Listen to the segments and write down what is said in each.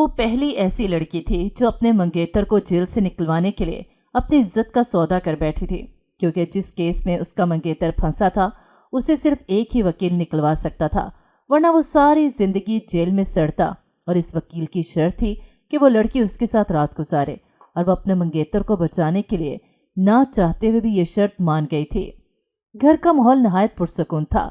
وہ پہلی ایسی لڑکی تھی جو اپنے منگیتر کو جیل سے نکلوانے کے لیے اپنی عزت کا سودا کر بیٹھی تھی، کیونکہ جس کیس میں اس کا منگیتر پھنسا تھا اسے صرف ایک ہی وکیل نکلوا سکتا تھا، ورنہ وہ ساری زندگی جیل میں سڑتا، اور اس وکیل کی شرط تھی کہ وہ لڑکی اس کے ساتھ رات گزارے، اور وہ اپنے منگیتر کو بچانے کے لیے نہ چاہتے ہوئے بھی یہ شرط مان گئی تھی۔ گھر کا ماحول نہایت پرسکون تھا۔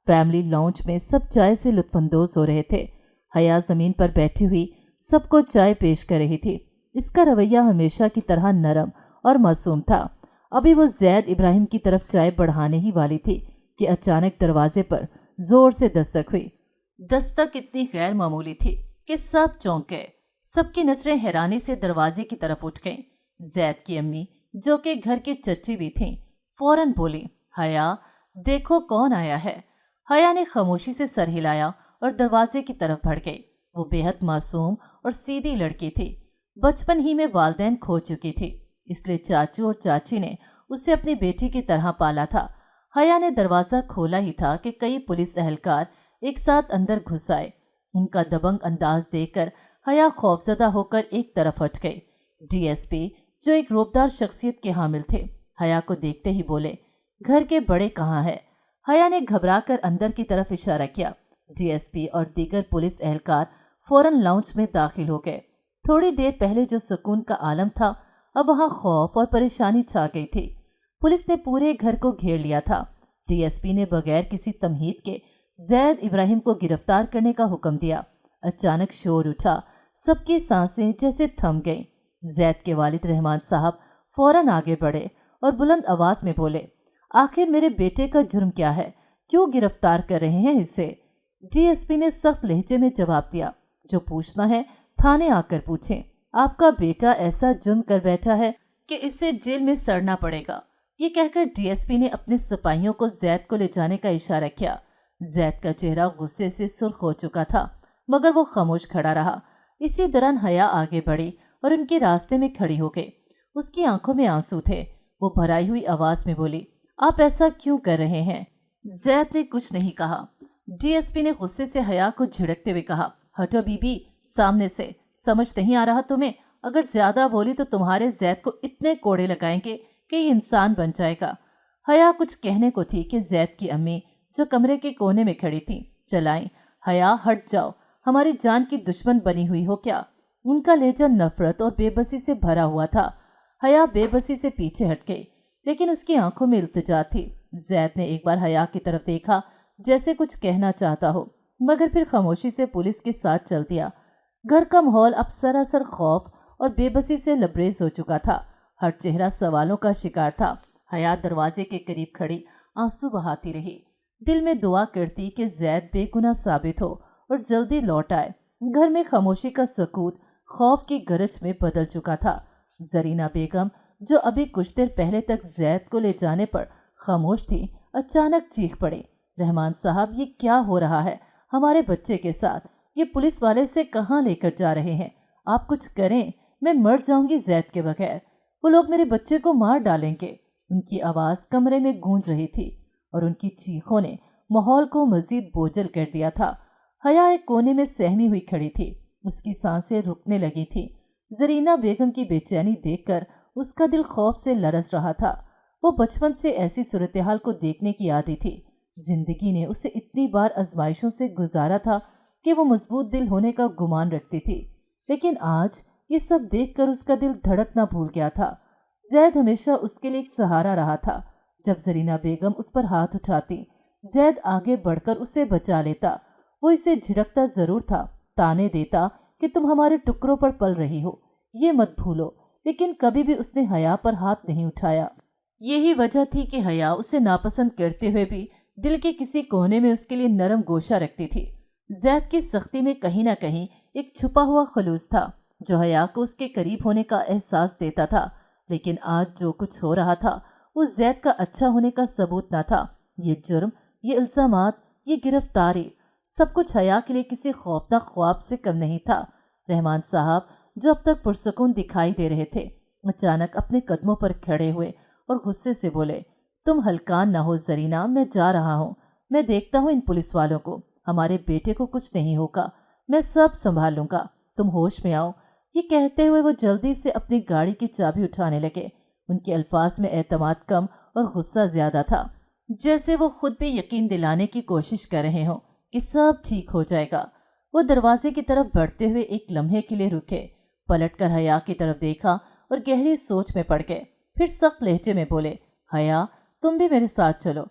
فیملی لاؤنج میں سب چائے سے لطف اندوز ہو رہے تھے۔ حیا زمین پر بیٹھی ہوئی سب کو چائے پیش کر رہی تھی۔ اس کا رویہ ہمیشہ کی طرح نرم اور معصوم تھا۔ ابھی وہ زید ابراہیم کی طرف چائے بڑھانے ہی والی تھی کہ اچانک دروازے پر زور سے دستک ہوئی۔ دستک اتنی غیر معمولی تھی کہ سب چونک گئے۔ سب کی نظریں حیرانی سے دروازے کی طرف اٹھ گئیں۔ زید کی امی، جو کہ گھر کی چچی بھی تھیں، فوراً بولی، حیا دیکھو کون آیا ہے۔ حیا نے خاموشی سے سر ہلایا اور دروازے کی طرف بڑھ گئی۔ وہ بے حد معصوم اور سیدھی لڑکی تھی۔ بچپن ہی میں والدین کھو چکی تھی، اس لیے چاچو اور چاچی نے اسے اپنی بیٹی کی طرح پالا تھا۔ حیا نے دروازہ کھولا ہی تھا کہ کئی پولیس اہلکار ایک ساتھ اندر گھس آئے۔ ان کا دبنگ انداز دیکھ کر حیا خوفزدہ ہو کر ایک طرف ہٹ گئی۔ ڈی ایس پی، جو ایک روبدار شخصیت کے حامل تھے، حیا کو دیکھتے ہی بولے، گھر کے بڑے کہاں ہے؟ حیا نے گھبرا کر اندر کی طرف اشارہ کیا۔ ڈی ایس پی اور دیگر پولیس اہلکار فوراً لاؤنج میں داخل ہو گئے۔ تھوڑی دیر پہلے جو سکون کا عالم تھا، اب وہاں خوف اور پریشانی چھا گئی تھی۔ پولیس نے پورے گھر کو گھیر لیا تھا۔ ڈی ایس پی نے بغیر کسی تمہید کے زید ابراہیم کو گرفتار کرنے کا حکم دیا۔ اچانک شور اٹھا، سب کی سانسیں جیسے تھم گئیں۔ زید کے والد رحمان صاحب فوراً آگے بڑھے اور بلند آواز میں بولے، آخر میرے بیٹے کا جرم کیا ہے؟ کیوں گرفتار کر رہے ہیں اسے؟ ڈی ایس پی نے سخت لہجے میں جواب دیا، جو پوچھنا ہے تھانے آ کر پوچھیں۔ آپ کا بیٹا ایسا جرم کر بیٹھا ہے کہ اسے جیل میں سڑنا پڑے گا۔ یہ کہہ کر ڈی ایس پی نے اپنے سپاہیوں کو زید کو لے جانے کا اشارہ کیا۔ زید کا چہرہ غصے سے سرخ ہو چکا تھا، مگر وہ خاموش کھڑا رہا۔ اسی دوران حیا آگے بڑھی اور ان کے راستے میں کھڑی ہو گئی۔ اس کی آنکھوں میں آنسو تھے۔ وہ بھرائی ہوئی آواز میں بولی، آپ ایسا کیوں کر رہے ہیں؟ زید نے کچھ نہیں کہا۔ ڈی ایس پی نے غصے سے حیا کو جھڑکتے ہوئے کہا، ہٹو بی بی سامنے سے، سمجھ نہیں آ رہا تمہیں؟ اگر زیادہ بولی تو تمہارے زید کو اتنے کوڑے لگائیں گے کہ یہ انسان بن جائے گا۔ حیا کچھ کہنے کو تھی کہ زید کی امی، جو کمرے کے کونے میں کھڑی تھیں، چلائیں، حیا ہٹ جاؤ، ہماری جان کی دشمن بنی ہوئی ہو کیا؟ ان کا لہجہ نفرت اور بے بسی سے بھرا ہوا تھا۔ حیا بے بسی سے پیچھے ہٹ گئی، لیکن اس کی آنکھوں میں التجا تھی۔ زید نے ایک بار حیا کی طرف دیکھا، جیسے کچھ کہنا چاہتا ہو، مگر پھر خاموشی سے پولیس کے ساتھ چل دیا۔ گھر کا ماحول اب سراسر خوف اور بے بسی سے لبریز ہو چکا تھا۔ ہر چہرہ سوالوں کا شکار تھا۔ حیا دروازے کے قریب کھڑی آنسو بہاتی رہی، دل میں دعا کرتی کہ زید بے گناہ ثابت ہو اور جلدی لوٹ آئے۔ گھر میں خاموشی کا سکوت خوف کی گرج میں بدل چکا تھا۔ زرینہ بیگم، جو ابھی کچھ دیر پہلے تک زید کو لے جانے پر خاموش تھی، اچانک چیخ پڑے، رحمان صاحب یہ کیا ہو رہا ہے ہمارے بچے کے ساتھ؟ یہ پولیس والے اسے کہاں لے کر جا رہے ہیں؟ آپ کچھ کریں، میں مر جاؤں گی زید کے بغیر، وہ لوگ میرے بچے کو مار ڈالیں گے۔ ان کی آواز کمرے میں گونج رہی تھی اور ان کی چیخوں نے ماحول کو مزید بوجھل کر دیا تھا۔ حیا ایک کونے میں سہمی ہوئی کھڑی تھی، اس کی سانسیں رکنے لگی تھی۔ زرینہ بیگم کی بے چینی دیکھ کر اس کا دل خوف سے لرز رہا تھا۔ وہ بچپن سے ایسی صورتحال کو دیکھنے کی عادی تھی۔ زندگی نے اسے اتنی بار آزمائشوں سے گزارا تھا کہ وہ مضبوط دل ہونے کا گمان رکھتی تھی، لیکن آج یہ سب دیکھ کر اس کا دل دھڑکنا بھول گیا تھا۔ زید ہمیشہ اس کے لیے ایک سہارا رہا تھا۔ جب زرینہ بیگم اس پر ہاتھ اٹھاتی، زید آگے بڑھ کر اسے بچا لیتا۔ وہ اسے جھڑکتا ضرور تھا، تانے دیتا کہ تم ہمارے ٹکڑوں پر پل رہی ہو، یہ مت بھولو، لیکن کبھی بھی اس نے حیا پر ہاتھ نہیں اٹھایا۔ یہی وجہ تھی کہ حیا اسے ناپسند کرتے ہوئے بھی دل کے کسی کونے میں اس کے لیے نرم گوشہ رکھتی تھی۔ زید کی سختی میں کہیں نہ کہیں ایک چھپا ہوا خلوص تھا جو حیا کو اس کے قریب ہونے کا احساس دیتا تھا، لیکن آج جو کچھ ہو رہا تھا وہ زید کا اچھا ہونے کا ثبوت نہ تھا۔ یہ جرم، یہ الزامات، یہ گرفتاری، سب کچھ حیا کے لیے کسی خوفناک خواب سے کم نہیں تھا۔ رحمان صاحب، جو اب تک پرسکون دکھائی دے رہے تھے، اچانک اپنے قدموں پر کھڑے ہوئے اور غصے سے بولے، تم ہلکان نہ ہو زرینہ، میں جا رہا ہوں، میں دیکھتا ہوں ان پولیس والوں کو، ہمارے بیٹے کو کچھ نہیں ہوگا، میں سب سنبھال لوں گا، तुम होश में आओ। ये कहते हुए वो जल्दी से अपनी गाड़ी की चाबी उठाने लगे। उनके अल्फाज में एतमाद कम और गुस्सा ज्यादा था, जैसे वो खुद भी यकीन दिलाने की कोशिश कर रहे हों कि सब ठीक हो जाएगा। वो दरवाजे की तरफ बढ़ते हुए एक लम्हे के लिए रुके, पलटकर हया की तरफ देखा और गहरी सोच में पड़ गए। फिर सख्त लहजे में बोले, हया तुम भी मेरे साथ चलो।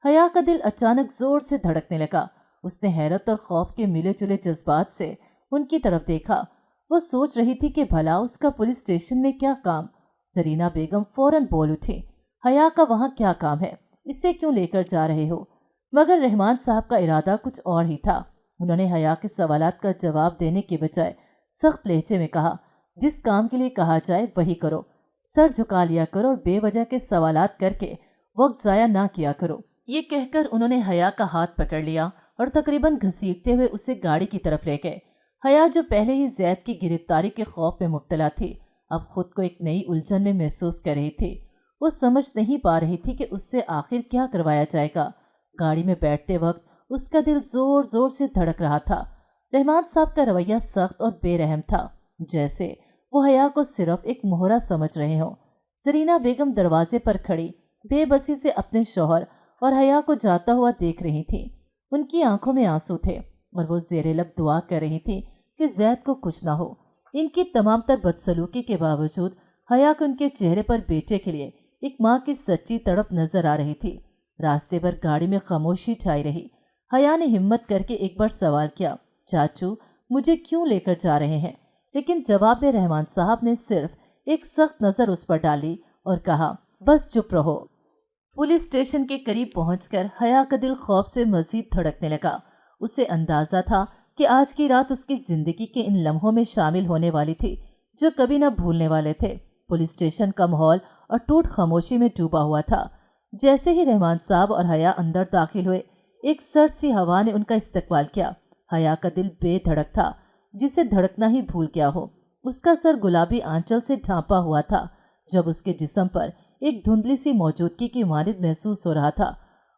हया का दिल अचानक जोर से धड़कने लगा। उसने हैरत और खौफ के मिले जुले जज्बात से उनकी तरफ देखा। वो सोच रही थी कि भला उसका पुलिस स्टेशन में क्या काम। जरीना बेगम फौरन बोल उठी, हया का वहाँ क्या काम है, इसे क्यों लेकर जा रहे हो? मगर रहमान साहब का इरादा कुछ और ही था। उन्होंने हया के सवालात का जवाब देने के बजाय सख्त लहजे में कहा, जिस काम के लिए कहा जाए वही करो, सर झुका लिया करो और बेवजह के सवालात करके वक्त ज़ाया ना किया करो। ये कहकर उन्होंने हया का हाथ पकड़ लिया और तकरीबन घसीटते हुए उसे गाड़ी की तरफ ले गए। हया जो पहले ही जैद की गिरफ्तारी के खौफ में मुब्तला थी, अब खुद को एक नई उलझन में महसूस कर रही थी। वो समझ नहीं पा रही थी कि उससे आखिर क्या करवाया जाएगा। गाड़ी में बैठते वक्त उसका दिल जोर जोर से धड़क रहा था। रहमान साहब का रवैया सख्त और बेरहम था, जैसे वो हया को सिर्फ एक मोहरा समझ रहे हों। जरीना बेगम दरवाजे पर खड़ी बेबसी से अपने शौहर और हया को जाता हुआ देख रही थी। उनकी आंखों में आंसू थे और वो ज़ेरे लब दुआ कर रही थी कि जैद को कुछ ना हो। इनकी तमाम तर बदसलूकी के बावजूद हया को उनके चेहरे पर बेटे के लिए एक माँ की सच्ची तड़प नजर आ रही थी। रास्ते पर गाड़ी में खामोशी छाई रही। हया ने हिम्मत करके एक बार सवाल किया, चाचू मुझे क्यों लेकर जा रहे हैं? लेकिन जवाब में रहमान साहब ने सिर्फ एक सख्त नज़र उस पर डाली और कहा, बस चुप रहो। पुलिस स्टेशन के करीब पहुंचकर हया का दिल खौफ से मजीद धड़कने लगा। उसे अंदाज़ा था कि आज की रात उसकी ज़िंदगी के इन लम्हों में शामिल होने वाली थी जो कभी न भूलने वाले थे। पुलिस स्टेशन का माहौल अटूट खामोशी में डूबा हुआ था। जैसे ही रहमान साहब और हया अंदर दाखिल हुए, एक सर्द सी हवा ने उनका इस्तकबाल किया। हया का दिल बेधड़क था, जिसे धड़कना ही भूल गया हो। उसका सर गुलाबी आंचल से ढांपा हुआ था, जब उसके जिस्म पर एक धुंधली सी मौजूदगी की मानिद महसूस हो रहा था।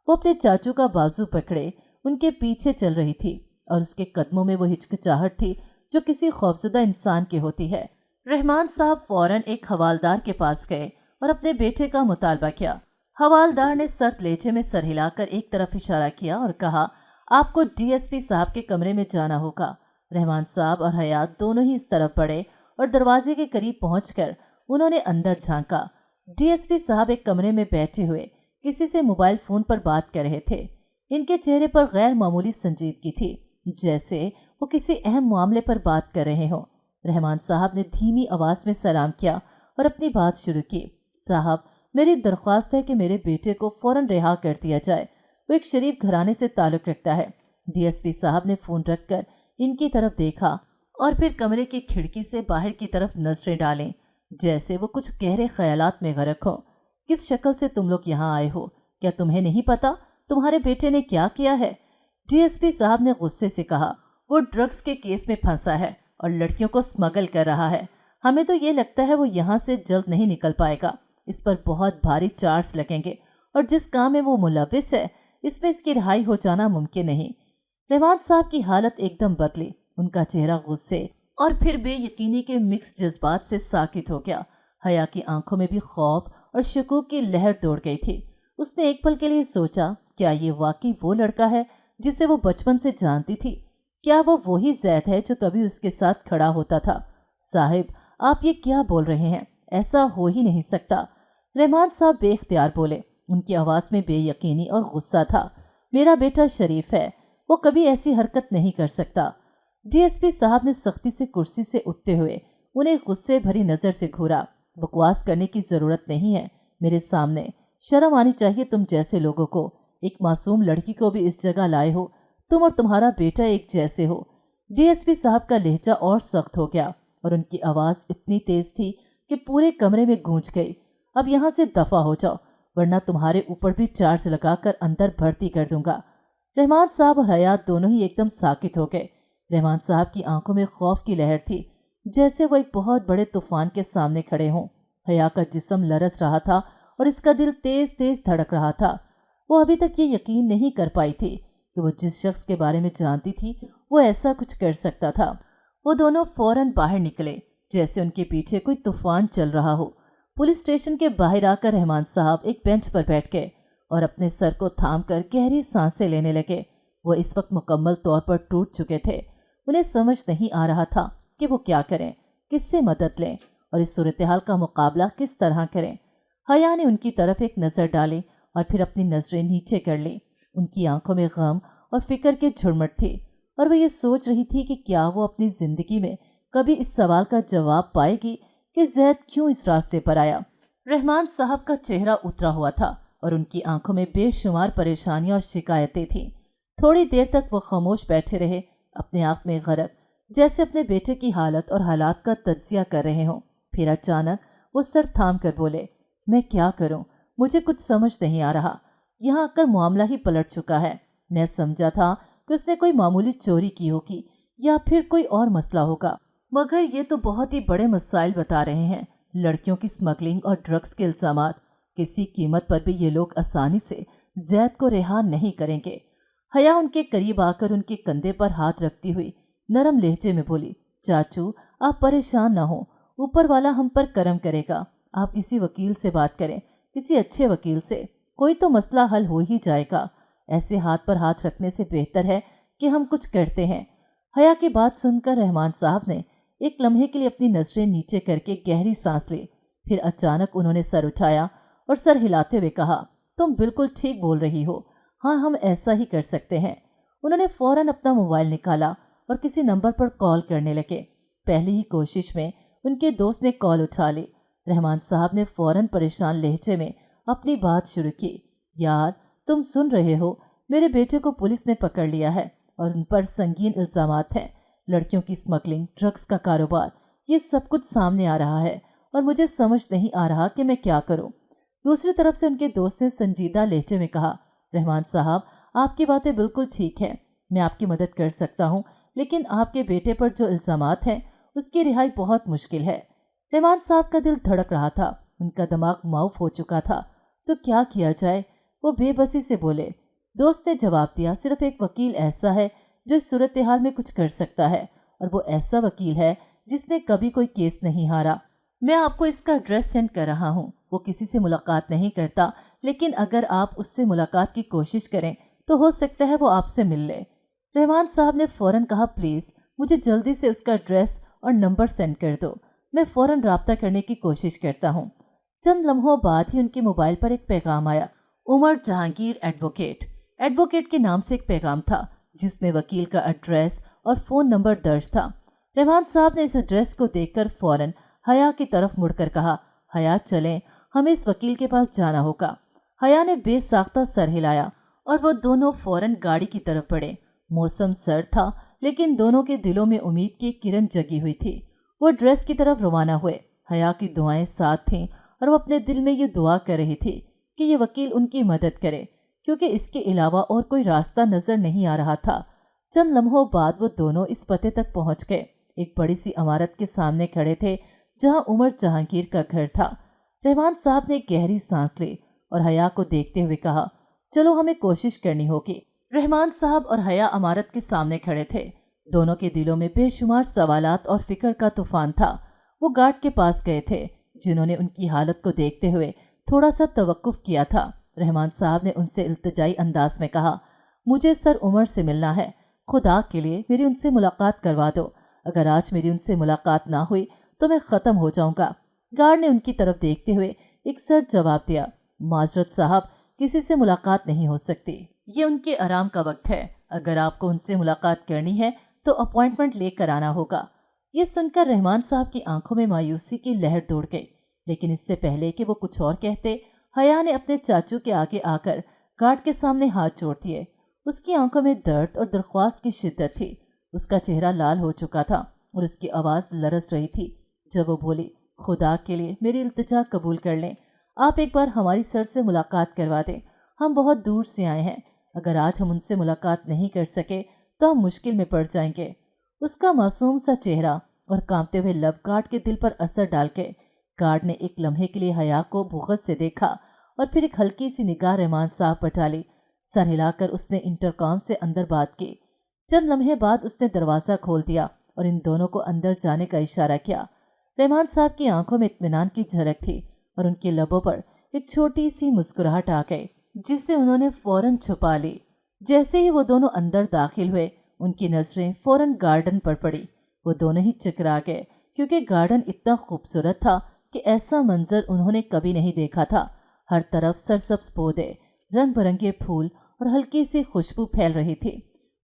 वो अपने चाचू का बाजू पकड़े उनके पीछे चल रही थी और उसके कदमों में वो हिचकिचाहट थी जो किसी खौफजदा इंसान की होती है। रहमान साहब फौरन एक हवालदार के पास गए और अपने बेटे का मुतालबा किया। हवालदार ने सर्द लहजे में सर हिलाकर एक तरफ इशारा किया और कहा, आपको डीएसपी साहब के कमरे में जाना होगा। रहमान साहब और हयात दोनों ही इस तरफ बढ़े और दरवाजे के करीब पहुंचकर उन्होंने अंदर झांका। डीएसपी साहब एक कमरे में बैठे हुए किसी से मोबाइल फ़ोन पर बात कर रहे थे। इनके चेहरे पर गैर मामूली संजीदगी थी, जैसे वो किसी अहम मामले पर बात कर रहे हों। रहमान साहब ने धीमी आवाज़ में सलाम किया और अपनी बात शुरू की। साहब, मेरी दरख्वास्त है कि मेरे बेटे को फ़ौरन रिहा कर दिया जाए। वो एक शरीफ घराने से ताल्लुक़ रखता है। डीएसपी साहब ने फ़ोन रखकर इनकी तरफ देखा और फिर कमरे की खिड़की से बाहर की तरफ नजरें डालें, जैसे वो कुछ गहरे ख्यालात में गर्क हो। किस शक्ल से तुम लोग यहाँ आए हो? क्या तुम्हें नहीं पता तुम्हारे बेटे ने क्या किया है? डीएसपी साहब ने गुस्से से कहा, वो ड्रग्स के केस में फंसा है और लड़कियों को स्मगल कर रहा है। हमें तो ये लगता है वो यहाँ से जल्द नहीं निकल पाएगा। इस पर बहुत भारी चार्ज लगेंगे और जिस काम में वो मुलविस है, इसमें इसकी रिहाई हो जाना मुमकिन नहीं। रहमान साहब की हालत एकदम बदली। उनका चेहरा गुस्से और फिर बेयकीनी के मिक्स जज्बात से साकित हो गया। हया की आंखों में भी खौफ और शकूक की लहर दौड़ गई थी। उसने एक पल के लिए सोचा, क्या ये वाकई वो लड़का है जिसे वो बचपन से जानती थी? क्या वो वही जैद है जो कभी उसके साथ खड़ा होता था? साहिब, आप ये क्या बोल रहे हैं? ऐसा हो ही नहीं सकता। रहमान साहब बेख्तियार बोले। उनकी आवाज़ में बेयकीनी और गुस्सा था। मेरा बेटा शरीफ है, वो कभी ऐसी हरकत नहीं कर सकता। डीएसपी साहब ने सख्ती से कुर्सी से उठते हुए उन्हें गुस्से भरी नज़र से घूरा। बकवास करने की ज़रूरत नहीं है मेरे सामने। शर्म आनी चाहिए तुम जैसे लोगों को। एक मासूम लड़की को भी इस जगह लाए हो। तुम और तुम्हारा बेटा एक जैसे हो। डीएसपी साहब का लहजा और सख्त हो गया और उनकी आवाज़ इतनी तेज़ थी कि पूरे कमरे में गूंज गई। अब यहाँ से दफ़ा हो जाओ, वरना तुम्हारे ऊपर भी चार्ज लगाकर अंदर भर्ती कर दूंगा। रहमान साहब और हयात दोनों ही एकदम साकित हो गए। रहमान साहब की आंखों में खौफ की लहर थी, जैसे वो एक बहुत बड़े तूफान के सामने खड़े हों। हया का जिस्म लरस रहा था और इसका दिल तेज तेज धड़क रहा था। वो अभी तक ये यकीन नहीं कर पाई थी कि वो जिस शख्स के बारे में जानती थी वो ऐसा कुछ कर सकता था। वो दोनों फौरन बाहर निकले जैसे उनके पीछे कोई तूफान चल रहा हो। पुलिस स्टेशन के बाहर आकर रहमान साहब एक बेंच पर बैठ गए और अपने सर को थाम कर गहरी सांसें लेने लगे। वो इस वक्त मुकम्मल तौर पर टूट चुके थे। उन्हें समझ नहीं आ रहा था कि वो क्या करें, किससे मदद लें और इस सूरत-ए-हाल का मुकाबला किस तरह करें। हया ने उनकी तरफ एक नज़र डाली और फिर अपनी नज़रें नीचे कर ली। उनकी आंखों में गम और फिक्र की झुरमुट थी और वो ये सोच रही थी कि क्या वो अपनी ज़िंदगी में कभी इस सवाल का जवाब पाएगी कि ज़ैद क्यों इस रास्ते पर आया। रहमान साहब का चेहरा उतरा हुआ था और उनकी आंखों में बेशुमार परेशानियां और शिकायतें थीं। थोड़ी देर तक वो खामोश बैठे रहे, अपने आप में गरक, जैसे अपने बेटे की हालत और हालात का तज्जिया कर रहे हों। फिर अचानक वो सर थाम कर बोले, मैं क्या करूं, मुझे कुछ समझ नहीं आ रहा। यहाँ आकर मामला ही पलट चुका है। मैं समझा था कि उसने कोई मामूली चोरी की होगी या फिर कोई और मसला होगा, मगर ये तो बहुत ही बड़े मसाइल बता रहे हैं। लड़कियों की स्मगलिंग और ड्रग्स के इल्जामात। किसी कीमत पर भी ये लोग आसानी से ज़ैद को रिहा नहीं करेंगे। हया उनके करीब आकर उनके कंधे पर हाथ रखती हुई नरम लहजे में बोली, चाचू आप परेशान ना हो, ऊपर वाला हम पर करम करेगा। आप किसी वकील से बात करें, किसी अच्छे वकील से, कोई तो मसला हल हो ही जाएगा। ऐसे हाथ पर हाथ रखने से बेहतर है कि हम कुछ करते हैं। हया की बात सुनकर रहमान साहब ने एक लम्हे के लिए अपनी नजरें नीचे करके गहरी सांस ली। फिर अचानक उन्होंने सर उठाया और सर हिलाते हुए कहा, तुम बिल्कुल ठीक बोल रही हो, हाँ हम ऐसा ही कर सकते हैं। उन्होंने फौरन अपना मोबाइल निकाला और किसी नंबर पर कॉल करने लगे। पहली ही कोशिश में उनके दोस्त ने कॉल उठा ली। रहमान साहब ने फौरन परेशान लहजे में अपनी बात शुरू की, यार तुम सुन रहे हो, मेरे बेटे को पुलिस ने पकड़ लिया है और उन पर संगीन इल्जामात हैं। लड़कियों की स्मगलिंग, ड्रग्स का कारोबार, ये सब कुछ सामने आ रहा है और मुझे समझ नहीं आ रहा कि मैं क्या करूं। दूसरी तरफ से उनके दोस्त ने संजीदा लहजे में कहा, रहमान साहब आपकी बातें बिल्कुल ठीक हैं, मैं आपकी मदद कर सकता हूं, लेकिन आपके बेटे पर जो इल्जामात हैं उसकी रिहाई बहुत मुश्किल है। रहमान साहब का दिल धड़क रहा था, उनका दिमाग माउफ हो चुका था। तो क्या किया जाए, वो बेबसी से बोले। दोस्त ने जवाब दिया, सिर्फ एक वकील ऐसा है जो इस सूरत-ए-हाल में कुछ कर सकता है और वो ऐसा वकील है जिसने कभी कोई केस नहीं हारा। मैं आपको इसका एड्रेस सेंड कर रहा हूँ। वो किसी से मुलाकात नहीं करता, लेकिन अगर आप उससे मुलाकात की कोशिश करें तो हो सकता है वो आपसे मिल ले। रहमान साहब ने फौरन कहा, प्लीज़ मुझे जल्दी से उसका एड्रेस और नंबर सेंड कर दो, मैं फ़ौरन राब्ता करने की कोशिश करता हूँ। चंद लम्हों बाद ही उनके मोबाइल पर एक पैगाम आया। उमर जहांगीर एडवोकेट के नाम से एक पैगाम था जिसमें वकील का एड्रेस और फ़ोन नंबर दर्ज था। रहमान साहब ने इस एड्रेस को देखकर फ़ौरन हया की तरफ मुड़कर कहा, हया चलें, हमें इस वकील के पास जाना होगा। हया ने बेसाख्ता सर हिलाया और वो दोनों फ़ौरन गाड़ी की तरफ बढ़े। मौसम सर्द था, लेकिन दोनों के दिलों में उम्मीद की किरण जगी हुई थी। वो एड्रेस की तरफ रवाना हुए। हया की दुआएं साथ थीं और वो अपने दिल में ये दुआ कर रही थी कि ये वकील उनकी मदद करे, क्योंकि इसके अलावा और कोई रास्ता नजर नहीं आ रहा था। चंद लम्हों बाद वो दोनों इस पते तक पहुंच गए। एक बड़ी सी इमारत के सामने खड़े थे जहां उमर जहांगीर का घर था। रहमान साहब ने गहरी सांस ली और हया को देखते हुए कहा, चलो हमें कोशिश करनी होगी। रहमान साहब और हया इमारत के सामने खड़े थे। दोनों के दिलों में बेशुमार सवालात और फिक्र का तूफान था। वो गार्ड के पास गए थे जिन्होंने उनकी हालत को देखते हुए थोड़ा सा तवक्कुफ किया था। रहमान साहब ने उनसे इल्तिजाई अंदाज में कहा, मुझे सर उमर से मिलना है, खुदा के लिए मेरी उनसे मुलाकात करवा दो। अगर आज मेरी उनसे मुलाकात ना हुई तो मैं ख़त्म हो जाऊंगा। गार्ड ने उनकी तरफ देखते हुए एक सर्द जवाब दिया, माजरत साहब, किसी से मुलाकात नहीं हो सकती, ये उनके आराम का वक्त है। अगर आपको उनसे मुलाकात करनी है तो अपॉइंटमेंट लेकर आना होगा। ये सुनकर रहमान साहब की आंखों में मायूसी की लहर दौड़ गई, लेकिन इससे पहले कि वो कुछ और कहते, हया ने अपने चाचू के आगे आकर गार्ड के सामने हाथ जोड़ दिए। उसकी आंखों में दर्द और दरख्वास्त की शिद्दत थी। उसका चेहरा लाल हो चुका था और उसकी आवाज़ लरस रही थी जब वो बोली, खुदा के लिए मेरी इल्तिजा कबूल कर लें, आप एक बार हमारी सर से मुलाकात करवा दें। हम बहुत दूर से आए हैं, अगर आज हम उनसे मुलाकात नहीं कर सके तो हम मुश्किल में पड़ जाएंगे। उसका मासूम सा चेहरा और कांपते हुए लब गार्ड के दिल पर असर डाल के गार्ड ने एक लम्हे के लिए हया को बुग़्ज़ से देखा और फिर एक हल्की सी निगाह रहमान साहब पर डाली। सर हिलाकर उसने इंटरकॉम से अंदर बात की। चंद लम्हे बाद उसने दरवाज़ा खोल दिया और इन दोनों को अंदर जाने का इशारा किया। रहमान साहब की आंखों में इत्मीनान की झलक थी और उनके लबों पर एक छोटी सी मुस्कुराहट आ गई, जिसे उन्होंने फौरन छुपा ली। जैसे ही वो दोनों अंदर दाखिल हुए, उनकी नजरें फौरन गार्डन पर पड़ी। वो दोनों ही चकरा गए, क्योंकि गार्डन इतना खूबसूरत था कि ऐसा मंजर उन्होंने कभी नहीं देखा था। हर तरफ सरसब्ज पौधे, रंग बिरंगे फूल और हल्की सी खुशबू फैल रही थी।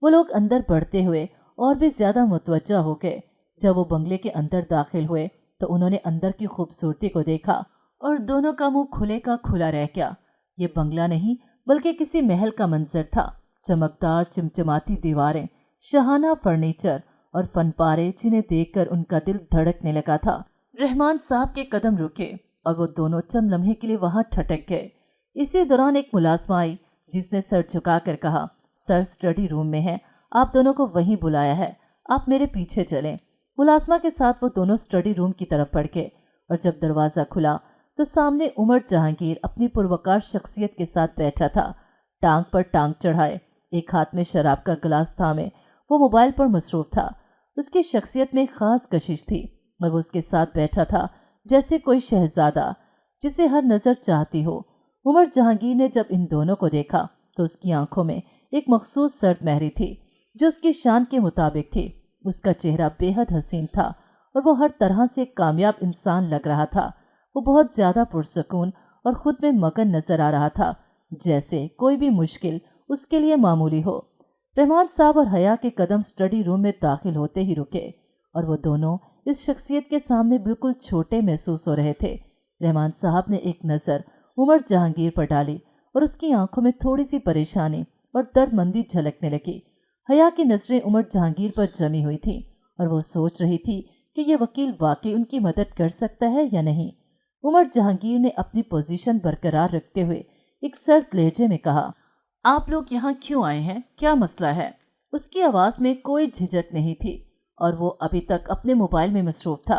वो लोग अंदर बढ़ते हुए और भी ज्यादा मुतवज्जा हो गए। जब वो बंगले के अंदर दाखिल हुए तो उन्होंने अंदर की खूबसूरती को देखा और दोनों का मुंह खुले का खुला रह गया। ये बंगला नहीं बल्कि किसी महल का मंजर था। चमकदार चिमचमाती दीवारें, शाहाना फर्नीचर और फनपारे, जिन्हें देखकर उनका दिल धड़कने लगा था। रहमान साहब के कदम रुके और वो दोनों चंद लम्हे के लिए वहां ठटक गए। इसी दौरान एक मुलाजमा आई, जिसने सर झुकाकर कहा, सर स्टडी रूम में है, आप दोनों को वहीं बुलाया है, आप मेरे पीछे चलें। मुलाजमा के साथ वो दोनों स्टडी रूम की तरफ बढ़ गए और जब दरवाज़ा खुला तो सामने उमर जहांगीर अपनी पुरवकार शख्सियत के साथ बैठा था, टांग पर टांग चढ़ाए, एक हाथ में शराब का गिलास थामे वो मोबाइल पर मसरूफ था। उसकी शख्सियत में खास कशिश थी और वो उसके साथ बैठा था जैसे कोई शहजादा जिसे हर नज़र चाहती हो। उमर जहांगीर ने जब इन दोनों को देखा तो उसकी आंखों में एक मखसूस सर्द महरी थी जो उसकी शान के मुताबिक थी। उसका चेहरा बेहद हसीन था और वो हर तरह से कामयाब इंसान लग रहा था। वो बहुत ज़्यादा पुरसकून और ख़ुद में मगन नज़र आ रहा था, जैसे कोई भी मुश्किल उसके लिए मामूली हो। रहमान साहब और हया के कदम स्टडी रूम में दाखिल होते ही रुके और वो दोनों इस शख्सियत के सामने बिल्कुल छोटे महसूस हो रहे थे। रहमान साहब ने एक नज़र उमर जहांगीर पर डाली और उसकी आंखों में थोड़ी सी परेशानी और दर्दमंदी झलकने लगी। हया की नज़रें उमर जहांगीर पर जमी हुई थी और वो सोच रही थी कि ये वकील वाकई उनकी मदद कर सकता है या नहीं। उमर जहांगीर ने अपनी पोजीशन बरकरार रखते हुए एक सर्द लहजे में कहा, आप लोग यहाँ क्यों आए हैं, क्या मसला है? उसकी आवाज़ में कोई झिझक नहीं थी और वो अभी तक अपने मोबाइल में मसरूफ था।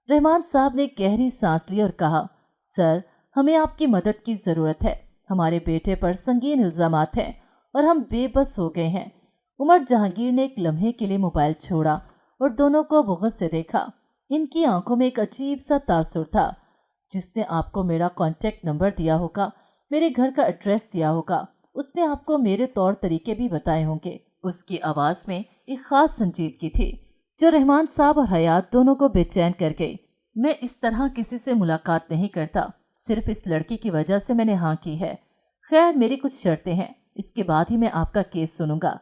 रहमान साहब ने गहरी सांस ली और कहा, सर, हमें आपकी मदद की ज़रूरत है। हमारे बेटे पर संगीन इल्ज़ामात हैं और हम बेबस हो गए हैं। उमर जहांगीर ने एक लम्हे के लिए मोबाइल छोड़ा और दोनों को बुग़्ज़ से देखा। इनकी आंखों में एक अजीब सा तासुर था। जिसने आपको मेरा कॉन्टैक्ट नंबर दिया होगा, मेरे घर का एड्रेस दिया होगा, उसने आपको मेरे तौर तरीके भी बताए होंगे। उसकी आवाज़ में एक ख़ास संजीदगी थी जो रहमान साहब और हयात दोनों को बेचैन कर गई। मैं इस तरह किसी से मुलाकात नहीं करता, सिर्फ इस लड़की की वजह से मैंने हाँ की है। खैर, मेरी कुछ शर्तें हैं, इसके बाद ही मैं आपका केस सुनूंगा।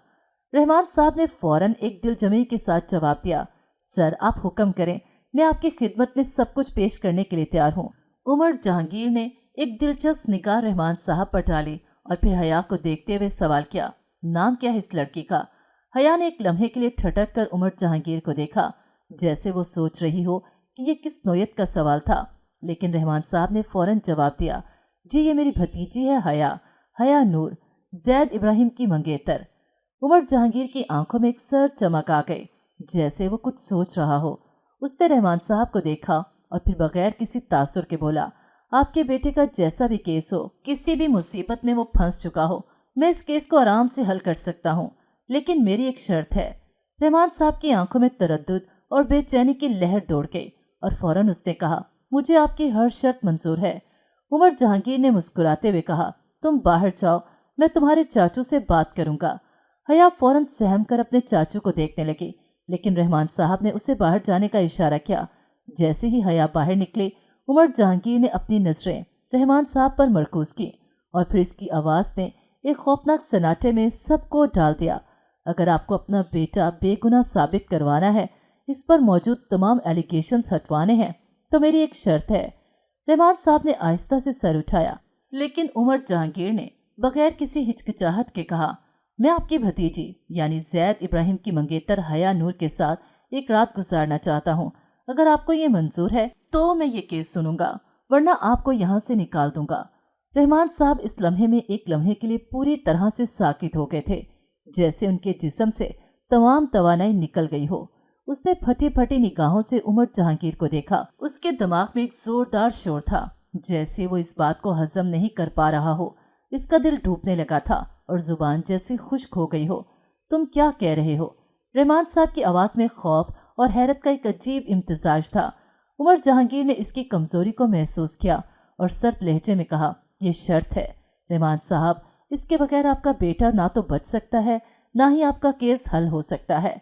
रहमान साहब ने फौरन एक दिलजमी के साथ जवाब दिया, सर, आप हुक्म करें, मैं आपकी खिदमत में सब कुछ पेश करने के लिए तैयार हूँ। उमर जहांगीर ने एक दिलचस्प निगाह रहमान साहब पर डाली और फिर हया को देखते हुए सवाल किया, नाम क्या है इस लड़की का? हया ने एक लम्हे के लिए ठटक कर उमर जहांगीर को देखा, जैसे वो सोच रही हो कि ये किस नोयत का सवाल था। लेकिन रहमान साहब ने फौरन जवाब दिया, जी, ये मेरी भतीजी है हया नूर, जैद इब्राहिम की मंगेतर। उमर जहांगीर की आंखों में एक सर चमक आ गई, जैसे वो कुछ सोच रहा हो। उसने रहमान साहब को देखा और फिर बगैर किसी तासुर के बोला, आपके बेटे का जैसा भी केस हो, किसी भी मुसीबत में वो फंस चुका हो, मैं इस केस को आराम से हल कर सकता हूँ, लेकिन मेरी एक शर्त है। रहमान साहब की आंखों में तरद्दुद और बेचैनी की लहर दौड़ गई और फौरन उसने कहा, मुझे आपकी हर शर्त मंजूर है। उमर जहांगीर ने मुस्कुराते हुए कहा, तुम बाहर जाओ, मैं तुम्हारे चाचू से बात करूंगा। हया फौरन सहम कर अपने चाचू को देखने लगी, लेकिन रहमान साहब ने उसे बाहर जाने का इशारा किया। जैसे ही हया बाहर निकले, उमर जहांगीर ने अपनी नजरें रहमान साहब पर मरकूज की और फिर इसकी आवाज़ ने एक खौफनाक सन्नाटे में सबको डाल दिया, अगर आपको अपना बेटा बेगुनाह साबित करवाना है, इस पर मौजूद तमाम एलिगेशंस हटवाने हैं, तो मेरी एक शर्त है। रहमान साहब ने आहिस्ता से सर उठाया, लेकिन उमर जहांगीर ने बगैर किसी हिचकिचाहट के कहा, मैं आपकी भतीजी यानी जैद इब्राहिम की मंगेतर हया नूर के साथ एक रात गुजारना चाहता हूँ। अगर आपको ये मंजूर है तो मैं ये केस सुनूंगा, वरना आपको यहाँ से निकाल दूंगा। रहमान साहब इस लम्हे में एक लम्हे के लिए पूरी तरह से साकित हो गए थे, जैसे उनके जिस्म से तमाम तवानाई निकल गई हो। उसने फटी फटी निगाहों से उमर जहांगीर को देखा। उसके दिमाग में एक जोरदार शोर था, जैसे वो इस बात को हजम नहीं कर पा रहा हो। इसका दिल डूबने लगा था और जुबान जैसे खुश्क हो गई हो। तुम क्या कह रहे हो? रहमान साहब की आवाज़ में खौफ और हैरत का एक अजीब इम्तिजाज था। उमर जहांगीर ने इसकी कमजोरी को महसूस किया और सर्द लहजे में कहा, ये शर्त है रहमान साहब, इसके बगैर आपका बेटा ना तो बच सकता है, ना ही आपका केस हल हो सकता है।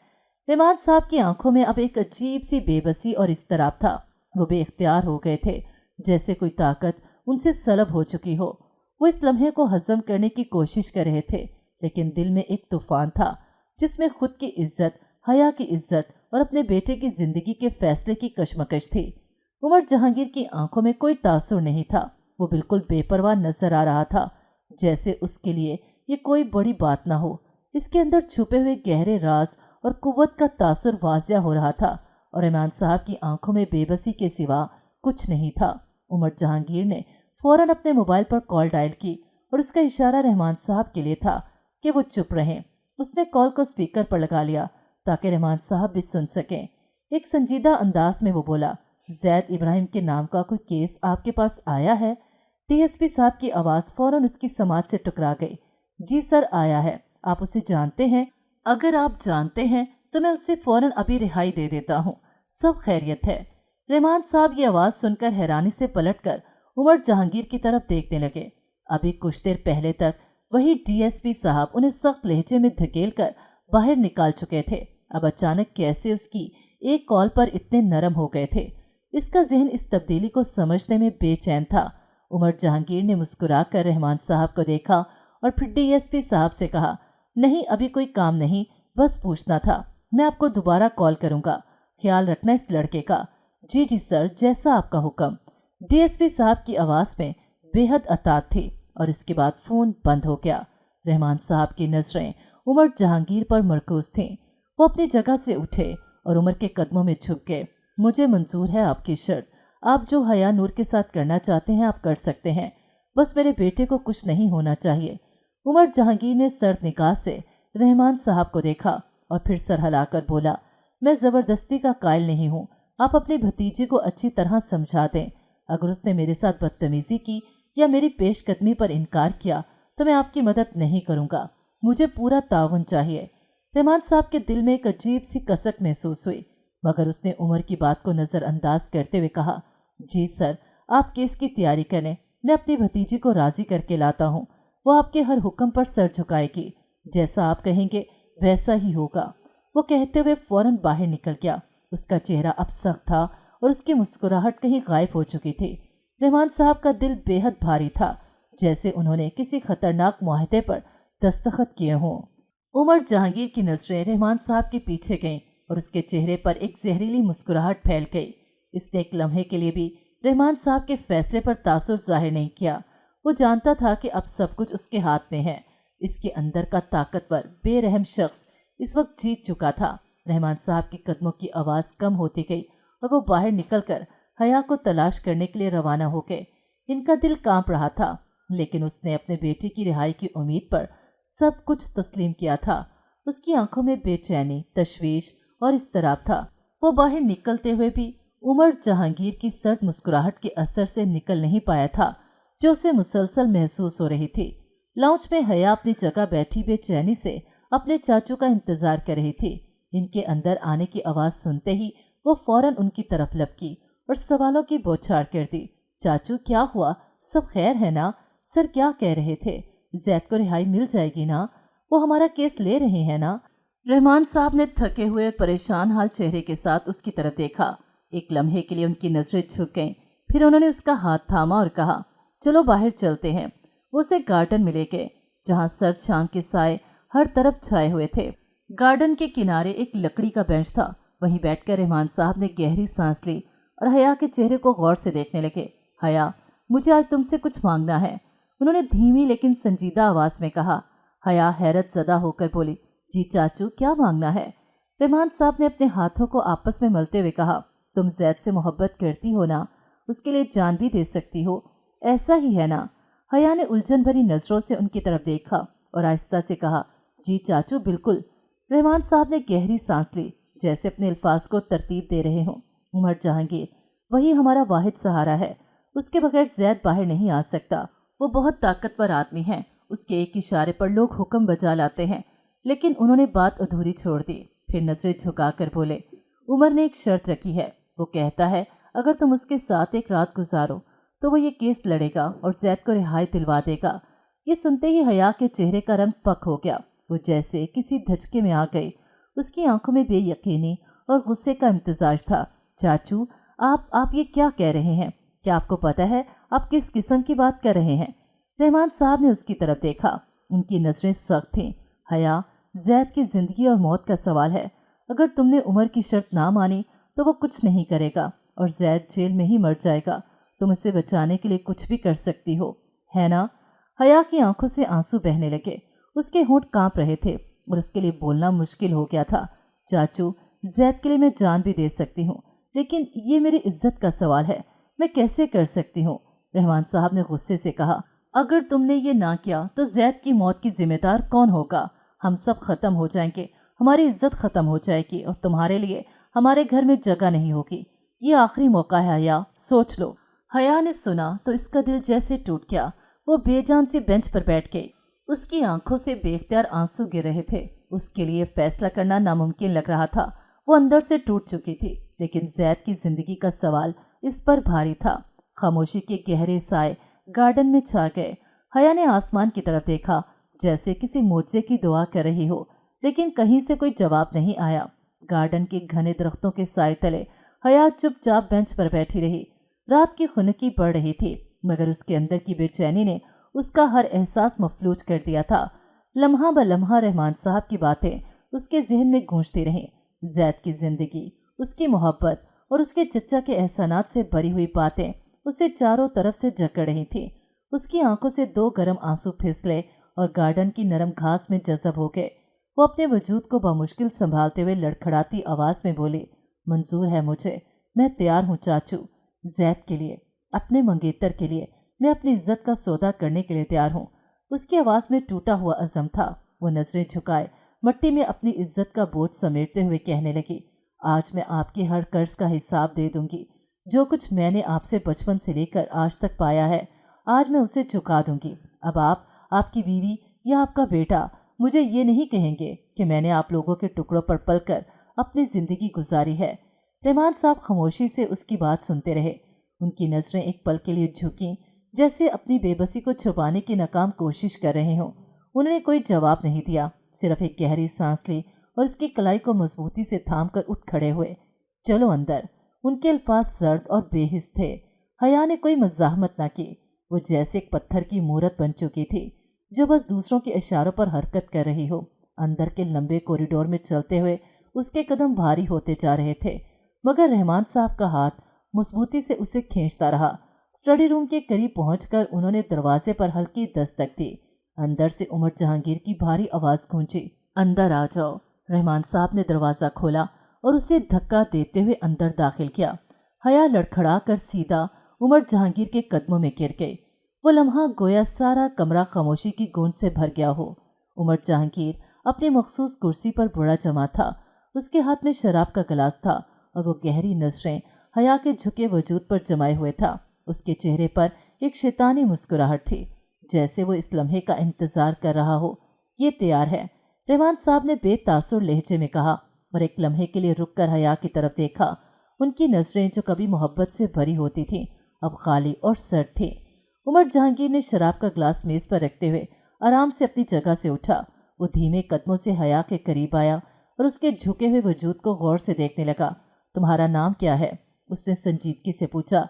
रहमान साहब की आंखों में अब एक अजीब सी बेबसी और इस्तराब था। वो बेइख्तियार हो गए थे, जैसे कोई ताकत उनसे सलब हो चुकी हो। वो इस लम्हे को हजम करने की कोशिश कर रहे थे, लेकिन दिल में एक तूफान था जिसमें खुद की इज्जत, हया की इज्जत और अपने बेटे की जिंदगी के फैसले की कशमकश थी। उमर जहांगीर की आंखों में कोई तासुर नहीं था। वो बिल्कुल बेपरवाह नजर आ रहा था, जैसे उसके लिए ये कोई बड़ी बात ना हो। इसके अंदर छुपे हुए गहरे राज और कुव्वत का तासुर वाज़िया हो रहा था और रहमान साहब की आंखों में बेबसी के सिवा कुछ नहीं था। उमर जहांगीर ने फौरन अपने मोबाइल पर कॉल डायल की और उसका इशारा रहमान साहब के लिए था कि वो चुप रहें। उसने कॉल को स्पीकर पर लगा लिया ताकि रहमान साहब भी सुन सकें। एक संजीदा अंदाज में वो बोला, जैद इब्राहिम के नाम का कोई केस आपके पास आया है? डीएसपी साहब की आवाज़ फौरन उसकी समाज से टकरा गई। जी सर, आया है। आप उसे जानते हैं? अगर आप जानते हैं तो मैं उससे फौरन अभी रिहाई दे देता हूँ। सब खैरियत है। रहमान साहब ये आवाज़ सुनकर हैरानी से पलटकर उमर जहांगीर की तरफ देखने लगे। अभी कुछ देर पहले तक वही डीएसपी साहब उन्हें सख्त लहजे में धकेल कर बाहर निकाल चुके थे। अब अचानक कैसे उसकी एक कॉल पर इतने नरम हो गए थे? इसका जहन इस तब्दीली को समझने में बेचैन था। उमर जहांगीर ने मुस्कुराकर रहमान साहब को देखा और फिर डीएसपी साहब से कहा, नहीं अभी कोई काम नहीं, बस पूछना था। मैं आपको दोबारा कॉल करूंगा, ख्याल रखना इस लड़के का। जी जी सर, जैसा आपका हुक्म। डीएसपी साहब की आवाज़ में बेहद अतात थी और इसके बाद फ़ोन बंद हो गया। रहमान साहब की नजरें उमर जहांगीर पर मरकूज थीं। वो अपनी जगह से उठे और उमर के कदमों में झुक गए। मुझे मंजूर है आपकी शर्त। आप जो हया नूर के साथ करना चाहते हैं आप कर सकते हैं, बस मेरे बेटे को कुछ नहीं होना चाहिए। उमर जहांगीर ने सर्द निगाह से रहमान साहब को देखा और फिर सर हिलाकर बोला, मैं ज़बरदस्ती का कायल नहीं हूँ। आप अपनी भतीजी को अच्छी तरह समझा दें। अगर उसने मेरे साथ बदतमीज़ी की या मेरी पेशकदमी पर इनकार किया तो मैं आपकी मदद नहीं करूँगा। मुझे पूरा ताउन चाहिए। रहमान साहब के दिल में एक अजीब सी कसक महसूस हुई, मगर उसने उमर की बात को नज़रअंदाज करते हुए कहा, जी सर, आप केस की तैयारी करें। मैं अपनी भतीजी को राज़ी करके लाता हूँ। वो आपके हर हुक्म पर सर झुकाएगी। जैसा आप कहेंगे वैसा ही होगा। वो कहते हुए फौरन बाहर निकल गया। उसका चेहरा अब सख्त था और उसकी मुस्कुराहट कहीं गायब हो चुकी थी। रहमान साहब का दिल बेहद भारी था, जैसे उन्होंने किसी खतरनाक मुआहदे पर दस्तखत किए हों। उमर जहांगीर की नजरें रहमान साहब के पीछे गईं और उसके चेहरे पर एक जहरीली मुस्कुराहट फैल गई। इसने एक लम्हे के लिए भी रहमान साहब के फैसले पर तासुर जाहिर नहीं किया। वो जानता था कि अब सब कुछ उसके हाथ में है। इसके अंदर का ताकतवर बेरहम शख्स इस वक्त जीत चुका था। रहमान साहब के कदमों की आवाज़ कम होती गई और वो बाहर निकलकर हया को तलाश करने के लिए रवाना हो गए। इनका दिल कांप रहा था, लेकिन उसने अपने बेटे की रिहाई की उम्मीद पर सब कुछ तस्लीम किया था। उसकी आंखों में बेचैनी, तशवीश और इस्तराब था। वो बाहर निकलते हुए भी उमर जहांगीर की सर्द मुस्कुराहट के असर से निकल नहीं पाया था, जो उसे मुसलसल महसूस हो रही थी। लाउंज में हया अपनी जगह बैठी बेचैनी से अपने चाचू का इंतजार कर रही थी। इनके अंदर आने की आवाज़ सुनते ही वो फौरन उनकी तरफ लपकी और सवालों की बौछार कर दी। चाचू, क्या हुआ? सब खैर है ना? सर क्या कह रहे थे? जैद को रिहाई मिल जाएगी ना? वो हमारा केस ले रहे हैं ना? रहमान साहब ने थके हुए और परेशान हाल चेहरे के साथ उसकी तरफ देखा। एक लम्हे के लिए उनकी नजरें झुक गईं। फिर उन्होंने उसका हाथ थामा और कहा, चलो बाहर चलते हैं। वो उसे गार्डन में ले गए, जहाँ सर्द शाम के साए हर तरफ छाए हुए थे। गार्डन के किनारे एक लकड़ी का बेंच था। वहीं बैठकर रहमान साहब ने गहरी सांस ली और हया के चेहरे को गौर से देखने लगे। हया, मुझे आज तुमसे कुछ मांगना है, उन्होंने धीमी लेकिन संजीदा आवाज़ में कहा। हया हैरत ज़दा होकर बोली, जी चाचू, क्या मांगना है? रहमान साहब ने अपने हाथों को आपस में मलते हुए कहा, तुम जैद से मोहब्बत करती हो ना? उसके लिए जान भी दे सकती हो, ऐसा ही है ना? हया ने उलझन भरी नज़रों से उनकी तरफ देखा और आहिस्ता से कहा, जी चाचू, बिल्कुल। रहमान साहब ने गहरी सांस ली, जैसे अपने अल्फाज को तरतीब दे रहे हों। उमर जहांगीर, वही हमारा वाहिद सहारा है। उसके बगैर जैद बाहर नहीं आ सकता। वो बहुत ताकतवर आदमी है। उसके एक इशारे पर लोग हुक्म बजा लाते हैं। लेकिन उन्होंने बात अधूरी छोड़ दी। फिर नजरें झुकाकर बोले, عمر نے ایک شرط رکھی ہے، وہ کہتا ہے اگر تم اس کے ساتھ ایک رات گزارو تو وہ یہ کیس لڑے گا اور زید کو رہائی دلوا دے گا۔ یہ سنتے ہی حیا کے چہرے کا رنگ فک ہو گیا، وہ جیسے کسی دھچکے میں آ گئی۔ اس کی آنکھوں میں بے یقینی اور غصے کا امتزاج تھا۔ چاچو، آپ یہ کیا کہہ رہے ہیں؟ کیا آپ کو پتہ ہے آپ کس قسم کی بات کر رہے ہیں؟ رحمان صاحب نے اس کی طرف دیکھا، ان کی نظریں سخت تھیں۔ حیا، زید کی زندگی اور موت کا سوال ہے۔ اگر تم نے عمر کی شرط نہ مانی تو وہ کچھ نہیں کرے گا اور زید جیل میں ہی مر جائے گا۔ تم اسے بچانے کے لیے کچھ بھی کر سکتی ہو، ہے نا؟ حیا کی آنکھوں سے آنسو بہنے لگے، اس کے ہونٹ کانپ رہے تھے اور اس کے لیے بولنا مشکل ہو گیا تھا۔ چاچو، زید کے لیے میں جان بھی دے سکتی ہوں، لیکن یہ میری عزت کا سوال ہے، میں کیسے کر سکتی ہوں؟ رحمان صاحب نے غصے سے کہا، اگر تم نے یہ نہ کیا تو زید کی موت کی ذمہ دار کون ہوگا؟ ہم سب ختم ہو جائیں گے، ہماری عزت ختم ہو جائے گی اور تمہارے لیے ہمارے گھر میں جگہ نہیں ہوگی۔ یہ آخری موقع ہے حیا، سوچ لو۔ حیا نے سنا تو اس کا دل جیسے ٹوٹ گیا، وہ بے جان سی بینچ پر بیٹھ گئی، اس کی آنکھوں سے بے اختیار آنسو گر رہے تھے۔ اس کے لیے فیصلہ کرنا ناممکن لگ رہا تھا، وہ اندر سے ٹوٹ چکی تھی، لیکن زید کی زندگی کا سوال اس پر بھاری تھا۔ خاموشی کے گہرے سائے گارڈن میں چھا گئے۔ حیا نے آسمان کی طرف دیکھا جیسے کسی معجزے کی دعا کر رہی ہو، لیکن کہیں سے کوئی جواب نہیں آیا۔ گارڈن کے گھنے درختوں کے سائے تلے حیا چپ چاپ بینچ پر بیٹھی رہی۔ رات کی خنکی پڑ رہی تھی، مگر اس کے اندر کی بے چینی نے اس کا ہر احساس مفلوج کر دیا تھا۔ لمحہ بلمحہ رحمان صاحب کی باتیں اس کے ذہن میں گونجتی رہیں، زید کی زندگی، اس کی محبت اور اس کے چچا کے احسانات سے بھری ہوئی باتیں اسے چاروں طرف سے جکڑ رہی تھیں۔ اس کی آنکھوں سے دو گرم آنسو پھسلے اور گارڈن کی نرم گھاس میں جذب ہو گئے۔ وہ اپنے وجود کو بمشکل سنبھالتے ہوئے لڑکھڑاتی آواز میں بولی، منظور ہے مجھے، میں تیار ہوں چاچو، زید کے لیے، اپنے منگیتر کے لیے، میں اپنی عزت کا سودا کرنے کے لیے تیار ہوں۔ اس کی آواز میں ٹوٹا ہوا عزم تھا۔ وہ نظریں جھکائے مٹی میں اپنی عزت کا بوجھ سمیٹتے ہوئے کہنے لگی، آج میں آپ کے ہر قرض کا حساب دے دوں گی۔ جو کچھ میں نے آپ سے بچپن سے لے کر آج تک پایا ہے، آج میں اسے چکا دوں گی۔ اب آپ کی بیوی یا آپ کا بیٹا مجھے یہ نہیں کہیں گے کہ میں نے آپ لوگوں کے ٹکڑوں پر پل کر اپنی زندگی گزاری ہے۔ رحمان صاحب خاموشی سے اس کی بات سنتے رہے۔ ان کی نظریں ایک پل کے لیے جھکیں، جیسے اپنی بے بسی کو چھپانے کی ناکام کوشش کر رہے ہوں۔ انہوں نے کوئی جواب نہیں دیا، صرف ایک گہری سانس لی اور اس کی کلائی کو مضبوطی سے تھام کر اٹھ کھڑے ہوئے۔ چلو اندر۔ ان کے الفاظ سرد اور بے حس تھے۔ حیا نے کوئی مزاحمت نہ کی، وہ جیسے ایک پتھر کی مورت بن چکی تھی جو بس دوسروں کے اشاروں پر حرکت کر رہی ہو۔ اندر کے لمبے کوریڈور میں چلتے ہوئے اس کے قدم بھاری ہوتے جا رہے تھے، مگر رحمان صاحب کا ہاتھ مضبوطی سے اسے کھینچتا رہا۔ اسٹڈی روم کے قریب پہنچ کر انہوں نے دروازے پر ہلکی دستک دی۔ اندر سے عمر جہانگیر کی بھاری آواز گونجی، اندر آ جاؤ۔ رحمان صاحب نے دروازہ کھولا اور اسے دھکا دیتے ہوئے اندر داخل کیا۔ حیا لڑکھڑا کر سیدھا عمر جہانگیر کے قدموں میں گر گئی۔ وہ لمحہ گویا سارا کمرہ خاموشی کی گونج سے بھر گیا ہو۔ عمر جہانگیر اپنی مخصوص کرسی پر بڑا جمع تھا، اس کے ہاتھ میں شراب کا گلاس تھا اور وہ گہری نظریں حیا کے جھکے وجود پر جمائے ہوئے تھا۔ اس کے چہرے پر ایک شیطانی مسکراہٹ تھی، جیسے وہ اس لمحے کا انتظار کر رہا ہو۔ یہ تیار ہے، رحمان صاحب نے بے تاثر لہجے میں کہا اور ایک لمحے کے لیے رک کر حیا کی طرف دیکھا۔ ان کی نظریں جو کبھی محبت سے بھری ہوتی تھیں اب خالی اور سرد تھیں۔ عمر جہانگیر نے شراب کا گلاس میز پر رکھتے ہوئے آرام سے اپنی جگہ سے اٹھا۔ وہ دھیمے قدموں سے حیا کے قریب آیا اور اس کے جھکے ہوئے وجود کو غور سے دیکھنے لگا۔ تمہارا نام کیا ہے؟ اس نے سنجیدگی سے پوچھا۔